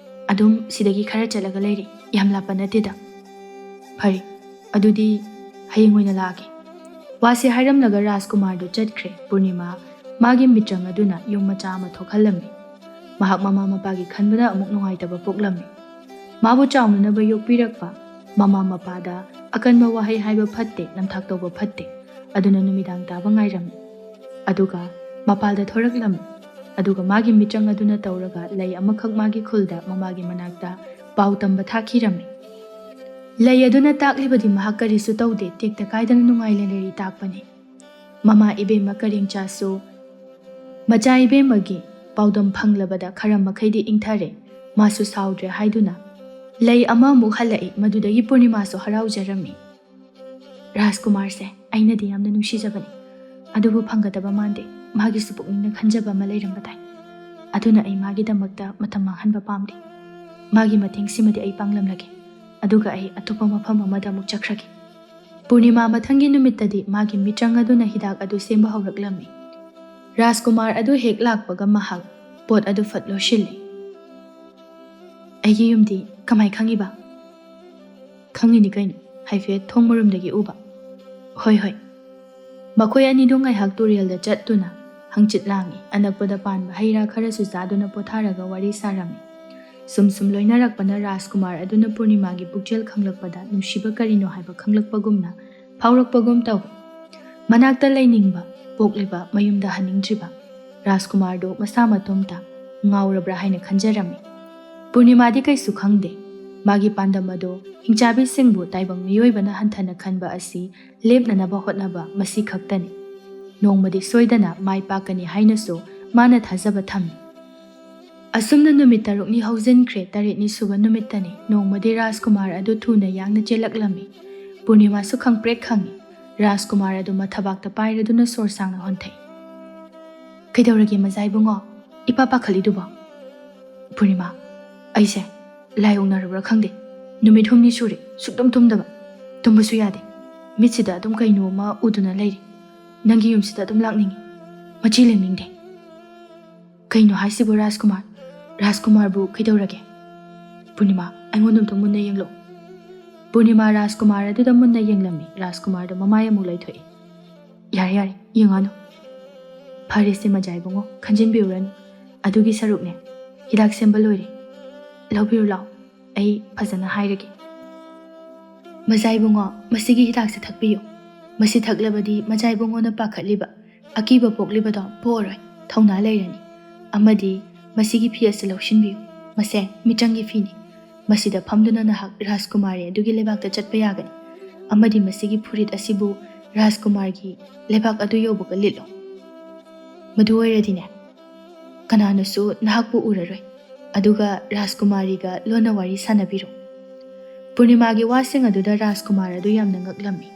ꯑꯗꯨꯝ ꯁꯤꯗꯒꯤ ꯈꯔ ꯆꯠꯂꯒ ꯂꯩꯔꯦ, ꯌꯥꯝ ꯂꯥꯞꯄ ꯅꯠꯇꯦꯗ꯫ ꯐꯔꯦ, ꯑꯗꯨꯗꯤ ꯍꯌꯦꯡ ꯑꯣꯏꯅ ꯂꯥꯛꯑꯒꯦ꯫ ꯋꯥꯁꯦ ꯍꯥꯏꯔꯝꯂꯒ ꯔꯥꯖꯀꯨꯃꯥꯔꯗꯨ ꯆꯠꯈ꯭ꯔꯦ꯫ ꯄꯨꯔꯅꯤꯃꯥ ꯃꯥꯒꯤ ꯃꯤꯇ꯭ꯔꯪ ꯑꯗꯨꯅ ꯌꯨꯝ ꯃꯆꯥ ꯑꯃ ꯊꯣꯛꯍꯜꯂꯝꯃꯤ꯫ ꯃꯍꯥꯛ ꯃꯃꯥ ꯃꯄꯥꯒꯤ ꯈꯟꯕꯗ ꯑꯃꯨꯛ ꯅꯨꯡꯉꯥꯏꯇꯕ ꯄꯣꯛꯂꯝꯃꯤ꯫ ꯃꯥꯕꯨ ꯆꯥꯎꯅꯅꯕ ꯌꯣꯛꯄꯤꯔꯛꯄ ꯃꯃꯥ ꯃꯄꯥꯗ ꯑꯀꯟꯕ ꯋꯥꯍꯩ ꯍꯥꯏꯕ ꯐꯠꯇꯦ, ꯅꯝꯊꯥꯛ ꯇꯧꯕ ꯐꯠꯇꯦ, ꯑꯗꯨꯅ ꯅꯨꯃꯤꯗꯥꯡ ꯇꯥꯕ ꯉꯥꯏꯔꯝꯃꯤ꯫ ꯑꯗꯨꯒ ꯃꯄꯥꯜꯗ ꯊꯣꯔꯛꯂꯝꯃꯤ꯫ ꯑꯗꯨꯒ ꯃꯥꯒꯤ ꯃꯤꯇ꯭ꯔꯪ ꯑꯗꯨꯅ ꯇꯧꯔꯒ ꯂꯩ ꯑꯃꯈꯛ ꯃꯥꯒꯤ ꯈꯨꯜꯗ ꯃꯃꯥꯒꯤ ꯃꯅꯥꯛꯇ ꯄꯥꯎ ꯇꯝꯕ ꯊꯥꯈꯤꯔꯝꯃꯤ꯫ ꯂꯩ ꯑꯗꯨꯅ ꯇꯥꯛꯂꯤꯕꯗꯤ ꯃꯍꯥꯛ ꯀꯔꯤꯁꯨ ꯇꯧꯗꯦ, ꯇꯦꯛꯇ ꯀꯥꯏꯗꯅ ꯅꯨꯡꯉꯥꯏꯅ ꯂꯩꯔꯤ ꯇꯥꯛꯄꯅꯤ꯫ ꯃꯃꯥ ꯏꯕꯦꯝꯃ ꯀꯔꯦꯡꯆꯥꯁꯨ ꯃꯆꯥ ꯏꯕꯦꯝꯃꯒꯤ ꯄꯥꯎꯗꯝ ꯐꯪꯂꯕꯗ ꯈꯔ ꯃꯈꯩꯗꯤ ꯏꯪꯊꯔꯦ, ꯃꯥꯁꯨ ꯁꯥꯎꯗ꯭ꯔꯦ ꯍꯥꯏꯗꯨꯅ ꯂꯩ ꯑꯃꯃꯨꯛ ꯍꯜꯂꯛꯏ꯫ ꯃꯗꯨꯗꯒꯤ ꯄꯨꯔꯅꯤꯃꯥꯁꯨ ꯍꯔꯥꯎꯖꯔꯝꯃꯤ꯫ ꯔꯥꯖꯀꯨꯃꯥꯔꯁꯦ ꯑꯩꯅꯗꯤ ꯌꯥꯝꯅ ꯅꯨꯡꯁꯤꯖꯕꯅꯤ, ꯑꯗꯨꯕꯨ ꯐꯪꯒꯗꯕ ꯃꯥꯟꯗꯦ, ꯃꯥꯒꯤꯁꯨ ꯄꯨꯛꯅꯤꯡꯅ ꯈꯟꯖꯕ ꯑꯃ ꯂꯩꯔꯝꯕ ꯇꯥꯏ꯫ ꯑꯗꯨꯅ ꯑꯩ ꯃꯥꯒꯤꯗꯃꯛꯇ ꯃꯇꯝ ꯃꯥꯡꯍꯟꯕ ꯄꯥꯝꯗꯦ꯫ ꯃꯥꯒꯤ ꯃꯇꯦꯡꯁꯤꯃꯗꯤ ꯑꯩ ꯄꯥꯡꯂꯝꯂꯒꯦ, ꯑꯗꯨꯒ ꯑꯩ ꯑꯇꯣꯞꯄ ꯃꯐꯝ ꯑꯃꯗ ꯑꯃꯨꯛ ꯆꯠꯈ꯭ꯔꯒꯦ꯫ ꯄꯨꯔꯅꯤꯃꯥ ꯃꯊꯪꯒꯤ ꯅꯨꯃꯤꯠꯇꯗꯤ ꯃꯥꯒꯤ ꯃꯤꯇ꯭ꯔꯪ ꯑꯗꯨꯅ ꯍꯤꯗꯥꯛ ꯑꯗꯨ ꯁꯦꯝꯕ ꯍꯧꯔꯛꯂꯝꯃꯤ꯫ ꯔꯥꯖꯀꯨꯃꯥꯔ ꯑꯗꯨ ꯍꯦꯛ ꯂꯥꯛꯄꯒ ꯃꯍꯥꯛ ꯄꯣꯠ ꯑꯗꯨ ꯐꯠ ꯂꯣꯏꯁꯤꯜꯂꯤ꯫ ꯑꯩꯒꯤ ꯌꯨꯝꯗꯤ ꯀꯃꯥꯏ ꯈꯪꯉꯤꯕ? ꯈꯪꯉꯤꯅꯤ ꯀꯩꯅꯣ, ꯍꯥꯏꯐꯦꯠ ꯊꯣꯡ ꯃꯔꯨꯝꯗꯒꯤ ꯎꯕ꯫ ꯍꯣꯏ ꯍꯣꯏ꯫ ꯃꯈꯣꯏ ꯑꯅꯤꯗꯨ ꯉꯥꯏꯍꯥꯛ ꯇꯨꯔꯦꯜꯗ ꯆꯠꯇꯨꯅ ꯍꯪꯆꯤꯠ ꯂꯥꯡꯉꯤ꯫ ꯑꯅꯛꯄꯗ ꯄꯥꯟꯕ ꯍꯩ ꯔꯥ ꯈꯔꯁꯨ ꯆꯥꯗꯨꯅ ꯄꯣꯊꯥꯔꯒ ꯋꯥꯔꯤ ꯁꯥꯔꯝꯃꯤ꯫ ꯁꯨꯝ ꯂꯣꯏꯅꯔꯛꯄꯅ ꯔꯥꯖꯀꯨꯃꯥꯔ ꯑꯗꯨꯅ ꯄꯨꯔꯅꯤꯃꯥꯒꯤ ꯄꯨꯛꯆꯦꯜ ꯈꯪꯂꯛꯄꯗ ꯅꯨꯡꯁꯤꯕ ꯀꯔꯤꯅꯣ ꯍꯥꯏꯕ ꯈꯪꯂꯛꯄꯒꯨꯝꯅ ꯐꯥꯎꯔꯛꯄꯒꯨꯝ ꯇꯧꯏ꯫ ꯃꯅꯥꯛꯇ ꯂꯩꯅꯤꯡꯕ ꯄꯣꯛꯂꯤꯕ, ꯃꯌꯨꯝꯗ ꯍꯟꯅꯤꯡꯗ꯭ꯔꯤꯕ ꯔꯥꯖꯀꯨꯃꯥꯔꯗꯨ ꯃꯁꯥ ꯃꯇꯣꯝꯇ ꯉꯥꯎꯔꯕ꯭ꯔꯥ ꯍꯥꯏꯅ ꯈꯟꯖꯔꯝꯃꯤ꯫ ꯄꯨꯔꯅꯤꯃꯥꯗꯤ ꯀꯩꯁꯨ ꯈꯪꯗꯦ꯫ ꯃꯥꯒꯤ ꯄꯥꯟꯗꯝ ꯑꯗꯨ ꯍꯤꯡꯆꯥꯕꯤꯁꯤꯡꯕꯨ ꯇꯥꯏꯕꯪ ꯃꯤꯑꯣꯏꯕꯅ ꯍꯟꯊꯅ ꯈꯟꯕ ꯑꯁꯤ ꯂꯦꯞꯅꯅꯕ ꯍꯣꯠꯅꯕ, ꯃꯁꯤ ꯈꯛꯇꯅꯤ꯫ ꯅꯣꯡꯃꯗꯤ ꯁꯣꯏꯗꯅ ꯃꯥꯏ ꯄꯥꯛꯀꯅꯤ ꯍꯥꯏꯅꯁꯨ ꯃꯥꯅ ꯊꯥꯖꯕ ꯊꯝꯃꯤ꯫ ꯑꯁꯨꯝꯅ ꯅꯨꯃꯤꯠ 6ꯅꯤ ꯍꯧꯖꯤꯟꯈ꯭ꯔꯦ꯫ 8ꯅꯤ ꯁꯨꯕ ꯅꯨꯃꯤꯠꯇꯅꯤ ꯅꯣꯡꯃꯗꯤ ꯔꯥꯖꯀꯨꯃꯥꯔ ꯑꯗꯨ ꯊꯨꯅ ꯌꯥꯡꯅ ꯆꯦꯜꯂꯛꯂꯝꯃꯤ꯫ ꯄꯨꯔꯅꯤꯃꯥꯁꯨ ꯈꯪꯄ꯭ꯔꯦꯛ ꯈꯪꯏ꯫ ꯔꯥꯖꯀꯨꯃꯥꯔ ꯑꯗꯨ ꯃꯊꯕꯥꯛꯇ ꯄꯥꯏꯔꯗꯨꯅ ꯁꯣꯔ ꯁꯥꯡꯅ ꯍꯣꯟꯊꯩ꯫ ꯀꯩꯗꯧꯔꯒꯦ ꯃꯖꯥꯏꯕꯨꯡꯉꯣ, ꯏꯄꯥ ꯄꯥꯈꯠꯂꯤꯗꯨꯕꯣ? ꯄꯨꯔꯅꯤꯃꯥ, ꯑꯩꯁꯦ ꯂꯥꯏꯑꯣꯡꯅꯔꯕ꯭ꯔꯥ ꯈꯪꯗꯦ, ꯅꯨꯃꯤꯠ 5ꯅꯤ ꯁꯨꯔꯦ ꯁꯨꯛꯇꯨꯝ ꯇꯨꯝꯗꯕ, ꯇꯨꯝꯕꯁꯨ ꯌꯥꯗꯦ, ꯃꯤꯠꯁꯤꯗ ꯑꯗꯨꯝ ꯀꯩꯅꯣꯝꯃ ꯎꯗꯨꯅ ꯂꯩꯔꯤ꯫ ꯅꯪꯒꯤ ꯌꯨꯝꯁꯤꯗ ꯑꯗꯨꯝ ꯂꯥꯛꯅꯤꯡꯉꯤ, ꯃꯆꯤ ꯂꯦꯡꯅꯤꯡꯗꯦ꯫ ꯀꯩꯅꯣ ꯍꯥꯏꯁꯤꯕꯨ ꯔꯥꯖꯀꯨꯃꯥꯔ? ꯔꯥꯖꯀꯨꯃꯥꯔꯕꯨ ꯀꯩꯗꯧꯔꯒꯦ? ꯄꯨꯔꯅꯤꯃꯥ, ꯑꯩꯉꯣꯟꯗ ꯑꯝꯇ ꯃꯨꯟꯅ ꯌꯦꯡꯂꯛꯎ꯫ ꯄꯨꯔꯅꯤꯃꯥ ꯔꯥꯖꯀꯨꯃꯥꯔ ꯑꯗꯨꯗ ꯃꯨꯟꯅ ꯌꯦꯡꯂꯝꯃꯤ꯫ ꯔꯥꯖꯀꯨꯃꯥꯔꯗ ꯃꯃꯥꯏ ꯑꯃꯨꯛ ꯂꯩꯊꯣꯛꯏ꯫ ꯌꯥꯔꯦ ꯌꯥꯔꯦ, ꯌꯦꯡꯉꯅꯨ꯫ ꯐꯔꯦꯁꯦ ꯃꯖꯥꯏꯕꯨꯡꯉꯣ, ꯈꯟꯖꯤꯟꯕꯤꯔꯨꯔꯅꯨ, ꯑꯗꯨꯒꯤ ꯁꯔꯨꯛꯅꯦ, ꯍꯤꯗꯥꯛ ꯁꯦꯝꯕ ꯂꯣꯏꯔꯦ, ꯂꯧꯕꯤꯔꯨ ꯂꯥꯎ, ꯑꯩ ꯐꯖꯅ ꯍꯥꯏꯔꯒꯦ꯫ ꯃꯖꯥꯏꯕꯨꯡꯉꯣ, ꯃꯁꯤꯒꯤ ꯍꯤꯗꯥꯛꯁꯦ ꯊꯛꯄꯤꯌꯨ꯫ ꯃꯁꯤ ꯊꯛꯂꯕꯗꯤ ꯃꯖꯥꯏꯕꯨꯡꯉꯣꯅ ꯄꯥꯈꯠꯂꯤꯕ, ꯑꯀꯤꯕ ꯄꯣꯛꯂꯤꯕꯗꯣ ꯄꯣꯛꯑꯔꯣꯏ, ꯊꯧꯅꯥ ꯂꯩꯔꯅꯤ꯫ ꯑꯃꯗꯤ ꯃꯁꯤꯒꯤ ꯐꯤ ꯑꯁꯤ ꯂꯧꯁꯤꯟꯕꯤꯌꯨ꯫ ꯃꯁꯦ ꯃꯤꯇ꯭ꯔꯪꯒꯤ ꯐꯤꯅꯤ꯫ ꯃꯁꯤꯗ ꯐꯝꯗꯨꯅ ꯅꯍꯥꯛ ꯔꯥꯖꯀꯨꯃꯥꯔꯤ ꯑꯗꯨꯒꯤ ꯂꯩꯕꯥꯛꯇ ꯆꯠꯄ ꯌꯥꯒꯅꯤ꯫ ꯑꯃꯗꯤ ꯃꯁꯤꯒꯤ ꯐꯨꯔꯤꯠ ꯑꯁꯤꯕꯨ ꯔꯥꯖꯀꯨꯃꯥꯔꯒꯤ ꯂꯩꯕꯥꯛ ꯑꯗꯨ ꯌꯧꯕꯒ ꯂꯤꯠꯂꯣ꯫ ꯃꯗꯨ ꯑꯣꯏꯔꯗꯤꯅꯦ, ꯀꯅꯥꯅꯁꯨ ꯅꯍꯥꯛꯄꯨ ꯎꯔꯔꯣꯏ, ꯑꯗꯨꯒ ꯔꯥꯖꯀꯨꯃꯥꯔꯤꯒ ꯂꯣꯟꯅ ꯋꯥꯔꯤ ꯁꯥꯅꯕꯤꯔꯣ꯫ ꯄꯨꯔꯅꯤꯃꯥꯒꯤ ꯋꯥꯁꯤꯡ ꯑꯗꯨꯗ ꯔꯥꯖꯀꯨꯃꯥꯔ ꯑꯗꯨ ꯌꯥꯝꯅ ꯉꯛꯂꯝꯃꯤ꯫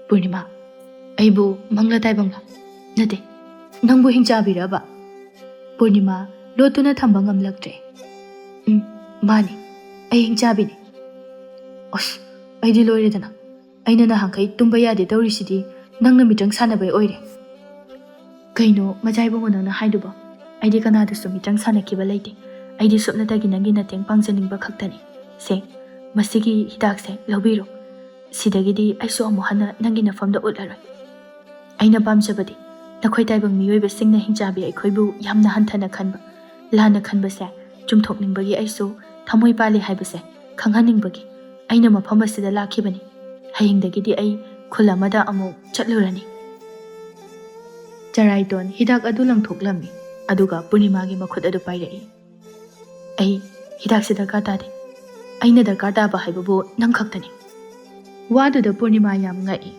ꯄꯨꯔꯅꯤꯃꯥ, ꯑꯩꯕꯨ ꯃꯪꯂ ꯇꯥꯏꯕꯪꯂ? ꯅꯠꯇꯦ, ꯅꯪꯕꯨ ꯍꯤꯡꯆꯥꯕꯤꯔꯕ? ꯄꯨꯔꯅꯤꯃꯥ ꯂꯣꯠꯇꯨꯅ ꯊꯝꯕ ꯉꯝꯂꯛꯇ꯭ꯔꯦ꯫ ꯃꯥꯅꯤ, ꯑꯩ ꯍꯤꯡꯆꯥꯕꯤꯅꯤ꯫ ꯑꯁ, ꯑꯩꯗꯤ ꯂꯣꯏꯔꯦꯗꯅ, ꯑꯩꯅ ꯅꯍꯥꯟꯈꯩ ꯇꯨꯝꯕ ꯌꯥꯗꯦ ꯇꯧꯔꯤꯁꯤꯗꯤ ꯅꯪꯅ ꯃꯤꯇ꯭ꯔꯪ ꯁꯥꯟꯅꯕꯩ ꯑꯣꯏꯔꯦ꯫ ꯀꯩꯅꯣ ꯃꯖꯥꯏꯕꯨꯡꯉꯣ ꯅꯪꯅ ꯍꯥꯏꯗꯨꯕꯣ? ꯑꯩꯗꯤ ꯀꯅꯥꯗꯁꯨ ꯃꯤꯇ꯭ꯔꯪ ꯁꯥꯟꯅꯈꯤꯕ ꯂꯩꯇꯦ꯫ ꯑꯩꯗꯤ ꯁꯨꯞꯅꯇꯒꯤ ꯅꯪꯒꯤ ꯃꯇꯦꯡ ꯄꯥꯡꯖꯅꯤꯡꯕ ꯈꯛꯇꯅꯤ꯫ ꯁꯦ, ꯃꯁꯤꯒꯤ ꯍꯤꯗꯥꯛꯁꯦ ꯂꯧꯕꯤꯔꯣ꯫ ꯁꯤꯗꯒꯤꯗꯤ ꯑꯩꯁꯨ ꯑꯃꯨꯛ ꯍꯟꯅ ꯅꯪꯒꯤ ꯅꯐꯝꯗ ꯎꯠꯂꯔꯣꯏ꯫ ꯑꯩꯅ ꯄꯥꯝꯖꯕꯗꯤ ꯅꯈꯣꯏ ꯇꯥꯏꯕꯪ ꯃꯤꯑꯣꯏꯕꯁꯤꯡꯅ ꯍꯤꯡꯆꯥꯕꯤ ꯑꯩꯈꯣꯏꯕꯨ ꯌꯥꯝꯅ ꯍꯟꯊꯅ ꯈꯟꯕ, ꯂꯥꯟꯅ ꯈꯟꯕꯁꯦ ꯆꯨꯝꯊꯣꯛꯅꯤꯡꯕꯒꯤ ꯑꯩꯁꯨ ꯊꯃꯣꯏ ꯄꯥꯜꯂꯤ ꯍꯥꯏꯕꯁꯦ ꯈꯪꯍꯟꯅꯤꯡꯕꯒꯤ ꯑꯩꯅ ꯃꯐꯝ ꯑꯁꯤꯗ ꯂꯥꯛꯈꯤꯕꯅꯤ. ꯍꯌꯦꯡꯗꯒꯤꯗꯤ ꯑꯩ ꯈꯨꯜ ꯑꯃꯗ ꯑꯃꯨꯛ ꯆꯠꯂꯨꯔꯅꯤ. ꯆꯔꯥꯏꯇꯣꯟ ꯍꯤꯗꯥꯛ ꯑꯗꯨ ꯂꯪꯊꯣꯛꯂꯝꯃꯤ ꯑꯗꯨꯒ ꯄꯨꯔꯅꯤꯃꯥꯒꯤ ꯃꯈꯨꯠ ꯑꯗꯨ ꯄꯥꯏꯔꯛꯏ. ꯑꯩ ꯍꯤꯗꯥꯛꯁꯤ ꯗꯔꯀꯥꯔ ꯇꯥꯗꯦ. ꯑꯩꯅ ꯗꯔꯀꯥꯔ ꯇꯥꯕ ꯍꯥꯏꯕꯕꯨ ꯅꯪ ꯈꯛꯇꯅꯤ. ꯋꯥꯗꯨꯗ ꯄꯨꯔꯅꯤꯃꯥ ꯌꯥꯝ ꯉꯛꯏ.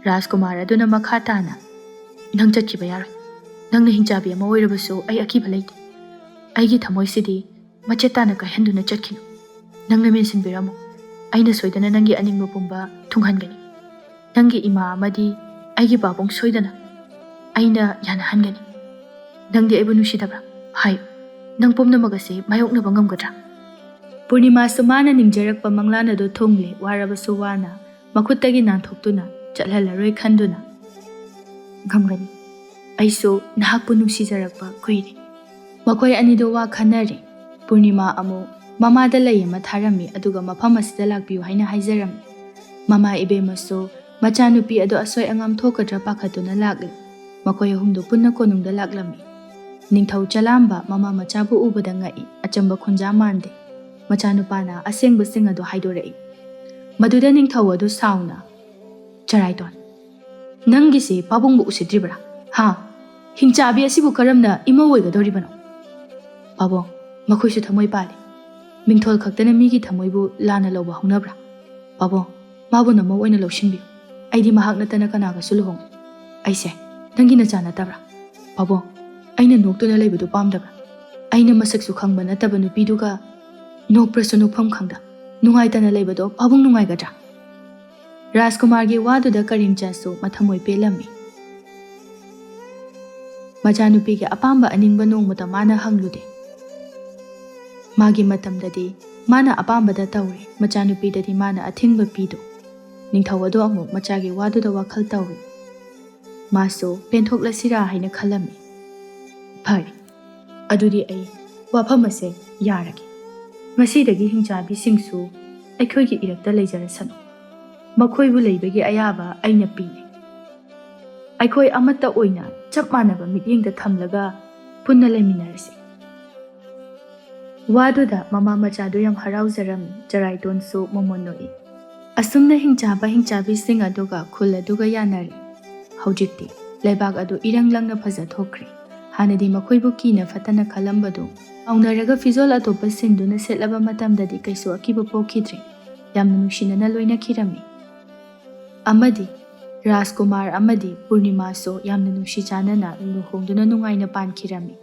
ꯔꯥꯖꯀꯨꯃꯥꯔ ꯑꯗꯨꯅ ꯃꯈꯥ ꯇꯥꯅ, ꯅꯪ ꯆꯠꯈꯤꯕ ꯌꯥꯔꯣꯏ. ꯅꯪꯅ ꯍꯤꯡꯆꯥꯕꯤ ꯑꯃ ꯑꯣꯏꯔꯕꯁꯨ ꯑꯩ ꯑꯀꯤꯕ ꯂꯩꯇꯦ. ꯑꯩꯒꯤ ꯊꯃꯣꯏꯁꯤꯗꯤ ꯃꯆꯦꯠ ꯇꯥꯅ ꯀꯥꯏꯍꯟꯗꯨꯅ ꯆꯠꯈꯤꯅꯨ. ꯅꯪꯅ ꯃꯦꯟꯁꯤꯟꯕꯤꯔꯝꯃꯨ. ꯑꯩꯅ ꯁꯣꯏꯗꯅ ꯅꯪꯒꯤ ꯑꯅꯤꯡꯕ ꯄꯨꯝꯕ ꯊꯨꯡꯍꯟꯒꯅꯤ. ꯅꯪꯒꯤ ꯏꯃꯥ ꯑꯃꯗꯤ ꯑꯩꯒꯤ ꯄꯥꯕꯨꯡ ꯁꯣꯏꯗꯅ ꯑꯩꯅ ꯌꯥꯅꯍꯟꯒꯅꯤ. ꯅꯪꯗꯤ ꯑꯩꯕꯨ ꯅꯨꯡꯁꯤꯗꯕ꯭ꯔꯥ? ꯍꯥꯏꯌꯨ. ꯅꯪ ꯄꯨꯝꯅꯃꯛ ꯑꯁꯤ ꯃꯥꯌꯣꯛꯅꯕ ꯉꯝꯒꯗ꯭ꯔꯥ? ꯄꯨꯔꯅꯤꯃꯥꯁꯨ ꯃꯥꯅ ꯅꯤꯡꯖꯔꯛꯄ ꯃꯪꯂꯥꯟ ꯑꯗꯨ ꯊꯨꯡꯂꯦ. ꯋꯥꯔꯕꯁꯨ ꯋꯥꯅ ꯃꯈꯨꯠꯇꯒꯤ ꯅꯥꯟꯊꯣꯛꯇꯨꯅ ꯆꯠꯍꯜꯂꯔꯣꯏ ꯈꯟꯗꯨꯅ, ꯉꯝꯒꯅꯤ. ꯑꯩꯁꯨ ꯅꯍꯥꯛꯄꯨ ꯅꯨꯡꯁꯤꯖꯔꯛꯄ ꯀꯨꯏꯔꯦ. ꯃꯈꯣꯏ ꯑꯅꯤꯗꯨ ꯋꯥ ꯈꯟꯅꯔꯤ. ꯄꯨꯔꯅꯤꯃꯥ ꯑꯃꯨꯛ ꯃꯃꯥꯗ ꯂꯩ ꯑꯃ ꯊꯥꯔꯝꯃꯤ ꯑꯗꯨꯒ ꯃꯐꯝ ꯑꯁꯤꯗ ꯂꯥꯛꯄꯤꯌꯨ ꯍꯥꯏꯅ ꯍꯥꯏꯖꯔꯝꯃꯤ. ꯃꯃꯥ ꯏꯕꯦꯝꯃꯁꯨ ꯃꯆꯥꯅꯨꯄꯤ ꯑꯗꯨ ꯑꯁꯣꯏ ꯑꯉꯥꯝ ꯊꯣꯛꯀꯗ꯭ꯔꯥ ꯄꯥꯈꯠꯇꯨꯅ ꯂꯥꯛꯂꯤ. ꯃꯈꯣꯏ ꯑꯍꯨꯝꯗꯨ ꯄꯨꯟꯅ ꯀꯣꯅꯨꯡꯗ ꯂꯥꯛꯂꯝꯃꯤ. ꯅꯤꯡꯊꯧ ꯆꯂꯥꯝꯕ ꯃꯃꯥ ꯃꯆꯥꯕꯨ ꯎꯕꯗ ꯉꯛꯏ. ꯑꯆꯝꯕ ꯈꯣꯟꯖꯥ ꯃꯥꯟꯗꯦ. ꯃꯆꯥꯅꯨꯄꯥꯅ ꯑꯁꯦꯡꯕꯁꯤꯡ ꯑꯗꯨ ꯍꯥꯏꯗꯣꯔꯛꯏ. ꯃꯗꯨꯗ ꯅꯤꯡꯊꯧ ꯑꯗꯨ ꯁꯥꯎꯅ, ꯆꯔꯥꯏꯇꯣꯟ, ꯅꯪꯒꯤꯁꯤ ꯄꯥꯕꯨꯡꯕꯨ ꯎꯁꯤꯠꯇ꯭ꯔꯤꯕ꯭ꯔꯥ? ꯍꯥ? ꯍꯤꯡꯆꯥꯕꯤ ꯑꯁꯤꯕꯨ ꯀꯔꯝꯅ ꯏꯃꯧ ꯑꯣꯏꯒꯗꯧꯔꯤꯕꯅꯣ? ꯄꯥꯕꯨꯡ, ꯃꯈꯣꯏꯁꯨ ꯊꯃꯣꯏ ꯄꯥꯜꯂꯤ. ꯃꯤꯡꯊꯣꯜ ꯈꯛꯇꯅ ꯃꯤꯒꯤ ꯊꯃꯣꯏꯕꯨ ꯂꯥꯟꯅ ꯂꯧꯕ ꯍꯧꯅꯕ꯭ꯔꯥ? ꯄꯥꯕꯨꯡ, ꯃꯥꯕꯨ ꯅꯃꯧ ꯑꯣꯏꯅ ꯂꯧꯁꯤꯟꯕꯤꯌꯨ. ꯑꯩꯗꯤ ꯃꯍꯥꯛ ꯅꯠꯇꯅ ꯀꯅꯥꯒꯁꯨ ꯂꯨꯍꯣꯡꯉꯣꯏ. ꯑꯩꯁꯦ ꯅꯪꯒꯤ ꯅꯆꯥ ꯅꯠꯇꯕ꯭ꯔꯥ? ꯄꯥꯕꯨꯡ, ꯑꯩꯅ ꯅꯣꯛꯇꯨꯅ ꯂꯩꯕꯗꯨ ꯄꯥꯝꯗꯕ꯭ꯔꯥ? ꯑꯩꯅ ꯃꯁꯛꯁꯨ ꯈꯪꯕ ꯅꯠꯇꯕ ꯅꯨꯄꯤꯗꯨꯒ ꯅꯣꯛꯄ꯭ꯔꯁꯨ ꯅꯣꯛꯐꯝ ꯈꯪꯗ ꯅꯨꯡꯉꯥꯏꯇꯅ ꯂꯩꯕꯗꯣ ꯄꯥꯕꯨꯡ ꯅꯨꯡꯉꯥꯏꯒꯗ꯭ꯔꯥ? ꯔꯥꯖꯀꯨꯃꯥꯔꯒꯤ ꯋꯥꯗꯨꯗ ꯀꯔꯤꯝꯆꯥꯁꯨ ꯃꯊꯃꯣꯏ ꯄꯦꯜꯂꯝꯃꯤ. ꯃꯆꯥꯅꯨꯄꯤꯒꯤ ꯑꯄꯥꯝꯕ ꯑꯅꯤꯡꯕ ꯅꯣꯡꯃꯇ ꯃꯥꯅ ꯍꯪꯂꯨꯗꯦ. ꯃꯥꯒꯤ ꯃꯇꯝꯗꯗꯤ ꯃꯥꯅ ꯑꯄꯥꯝꯕꯗ ꯇꯧꯔꯦ. ꯃꯆꯥꯅꯨꯄꯤꯗꯗꯤ ꯃꯥꯅ ꯑꯊꯤꯡꯕ ꯄꯤꯗꯣ. ꯅꯤꯡꯊꯧ ꯑꯗꯨ ꯑꯃꯨꯛ ꯃꯆꯥꯒꯤ ꯋꯥꯗꯨꯗ ꯋꯥꯈꯜ ꯇꯧꯔꯤ. ꯃꯥꯁꯨ ꯄꯦꯟꯊꯣꯛꯂꯁꯤꯔꯥ ꯍꯥꯏꯅ ꯈꯜꯂꯝꯃꯤ. ꯐꯔꯦ, ꯑꯗꯨꯗꯤ ꯑꯩ ꯋꯥꯐꯝ ꯑꯁꯦ ꯌꯥꯔꯒꯦ. ꯉꯁꯤꯗꯒꯤ ꯍꯤꯡꯆꯥꯕꯤꯁꯤꯡꯁꯨ ꯑꯩꯈꯣꯏꯒꯤ ꯏꯔꯛꯇ ꯂꯩꯖꯔꯁꯅꯨ. ꯃꯈꯣꯏꯕꯨ ꯂꯩꯕꯒꯤ ꯑꯌꯥꯕ ꯑꯩꯅ ꯄꯤꯔꯦ. ꯑꯩꯈꯣꯏ ꯑꯃꯠꯇ ꯑꯣꯏꯅ ꯆꯞ ꯃꯥꯟꯅꯕ ꯃꯤꯠꯌꯦꯡꯗ ꯊꯝꯂꯒ ꯄꯨꯟꯅ ꯂꯩꯃꯤꯟꯅꯔꯁꯤ. ꯋꯥꯗꯨꯗ ꯃꯃꯥ ꯃꯆꯥꯗꯨ ꯌꯥꯝ ꯍꯔꯥꯎꯖꯔꯝꯃꯤ. ꯆꯔꯥꯏꯇꯣꯟꯁꯨ ꯃꯃꯣꯟ ꯅꯣꯛꯏ. ꯑꯁꯨꯝꯅ ꯍꯤꯡꯆꯥꯕꯤꯁꯤꯡ ꯑꯗꯨꯒ ꯈꯨꯜ ꯑꯗꯨꯒ ꯌꯥꯅꯔꯤ. ꯍꯧꯖꯤꯛꯇꯤ ꯂꯩꯕꯥꯛ ꯑꯗꯨ ꯏꯔꯪ ꯂꯪꯅ ꯐꯖꯊꯣꯛꯈ꯭ꯔꯦ. ꯍꯥꯟꯅꯗꯤ ꯃꯈꯣꯏꯕꯨ ꯀꯤꯅ ꯐꯠꯇꯅ ꯈꯜꯂꯝꯕꯗꯨ ꯀꯥꯎꯅꯔꯒ ꯐꯤꯖꯣꯜ ꯑꯇꯣꯞꯄ ꯁꯤꯟꯗꯨꯅ ꯁꯦꯠꯂꯕ ꯃꯇꯝꯗꯗꯤ ꯀꯩꯁꯨ ꯑꯀꯤꯕ ꯄꯣꯛꯈꯤꯗ꯭ꯔꯦ. ꯌꯥꯝꯅ ꯅꯨꯡꯁꯤꯅꯅ ꯂꯣꯏꯅꯈꯤꯔꯝꯃꯤ. ꯑꯃꯗꯤ ꯔꯥꯖꯀꯨꯃꯥꯔ ꯑꯃꯗꯤ ꯄꯨꯔꯅꯤꯃꯥꯁꯨ ꯌꯥꯝꯅ ꯅꯨꯡꯁꯤ ꯆꯥꯟꯅꯅ ꯂꯨꯍꯣꯡꯗꯨꯅ ꯅꯨꯡꯉꯥꯏꯅ ꯄꯥꯟꯈꯤꯔꯝꯃꯤ.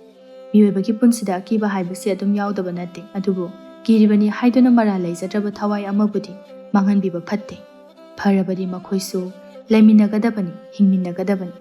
ꯃꯤꯑꯣꯏꯕꯒꯤ ꯄꯨꯟꯁꯤꯗ ꯑꯀꯤꯕ ꯍꯥꯏꯕꯁꯤ ꯑꯗꯨꯝ ꯌꯥꯎꯗꯕ ꯅꯠꯇꯦ. ꯑꯗꯨꯕꯨ ꯀꯤꯔꯤꯕꯅꯤ ꯍꯥꯏꯗꯨꯅ ꯃꯔꯥꯜ ꯂꯩꯖꯗ꯭ꯔꯕ ꯊꯋꯥꯏ ꯑꯃꯕꯨꯗꯤ ꯃꯥꯡꯍꯟꯕꯤꯕ ꯐꯠꯇꯦ. ꯐꯔꯕꯗꯤ ꯃꯈꯣꯏꯁꯨ ꯂꯩꯃꯤꯟꯅꯒꯗꯕꯅꯤ, ꯍꯤꯡꯃꯤꯟꯅꯒꯗꯕꯅꯤ.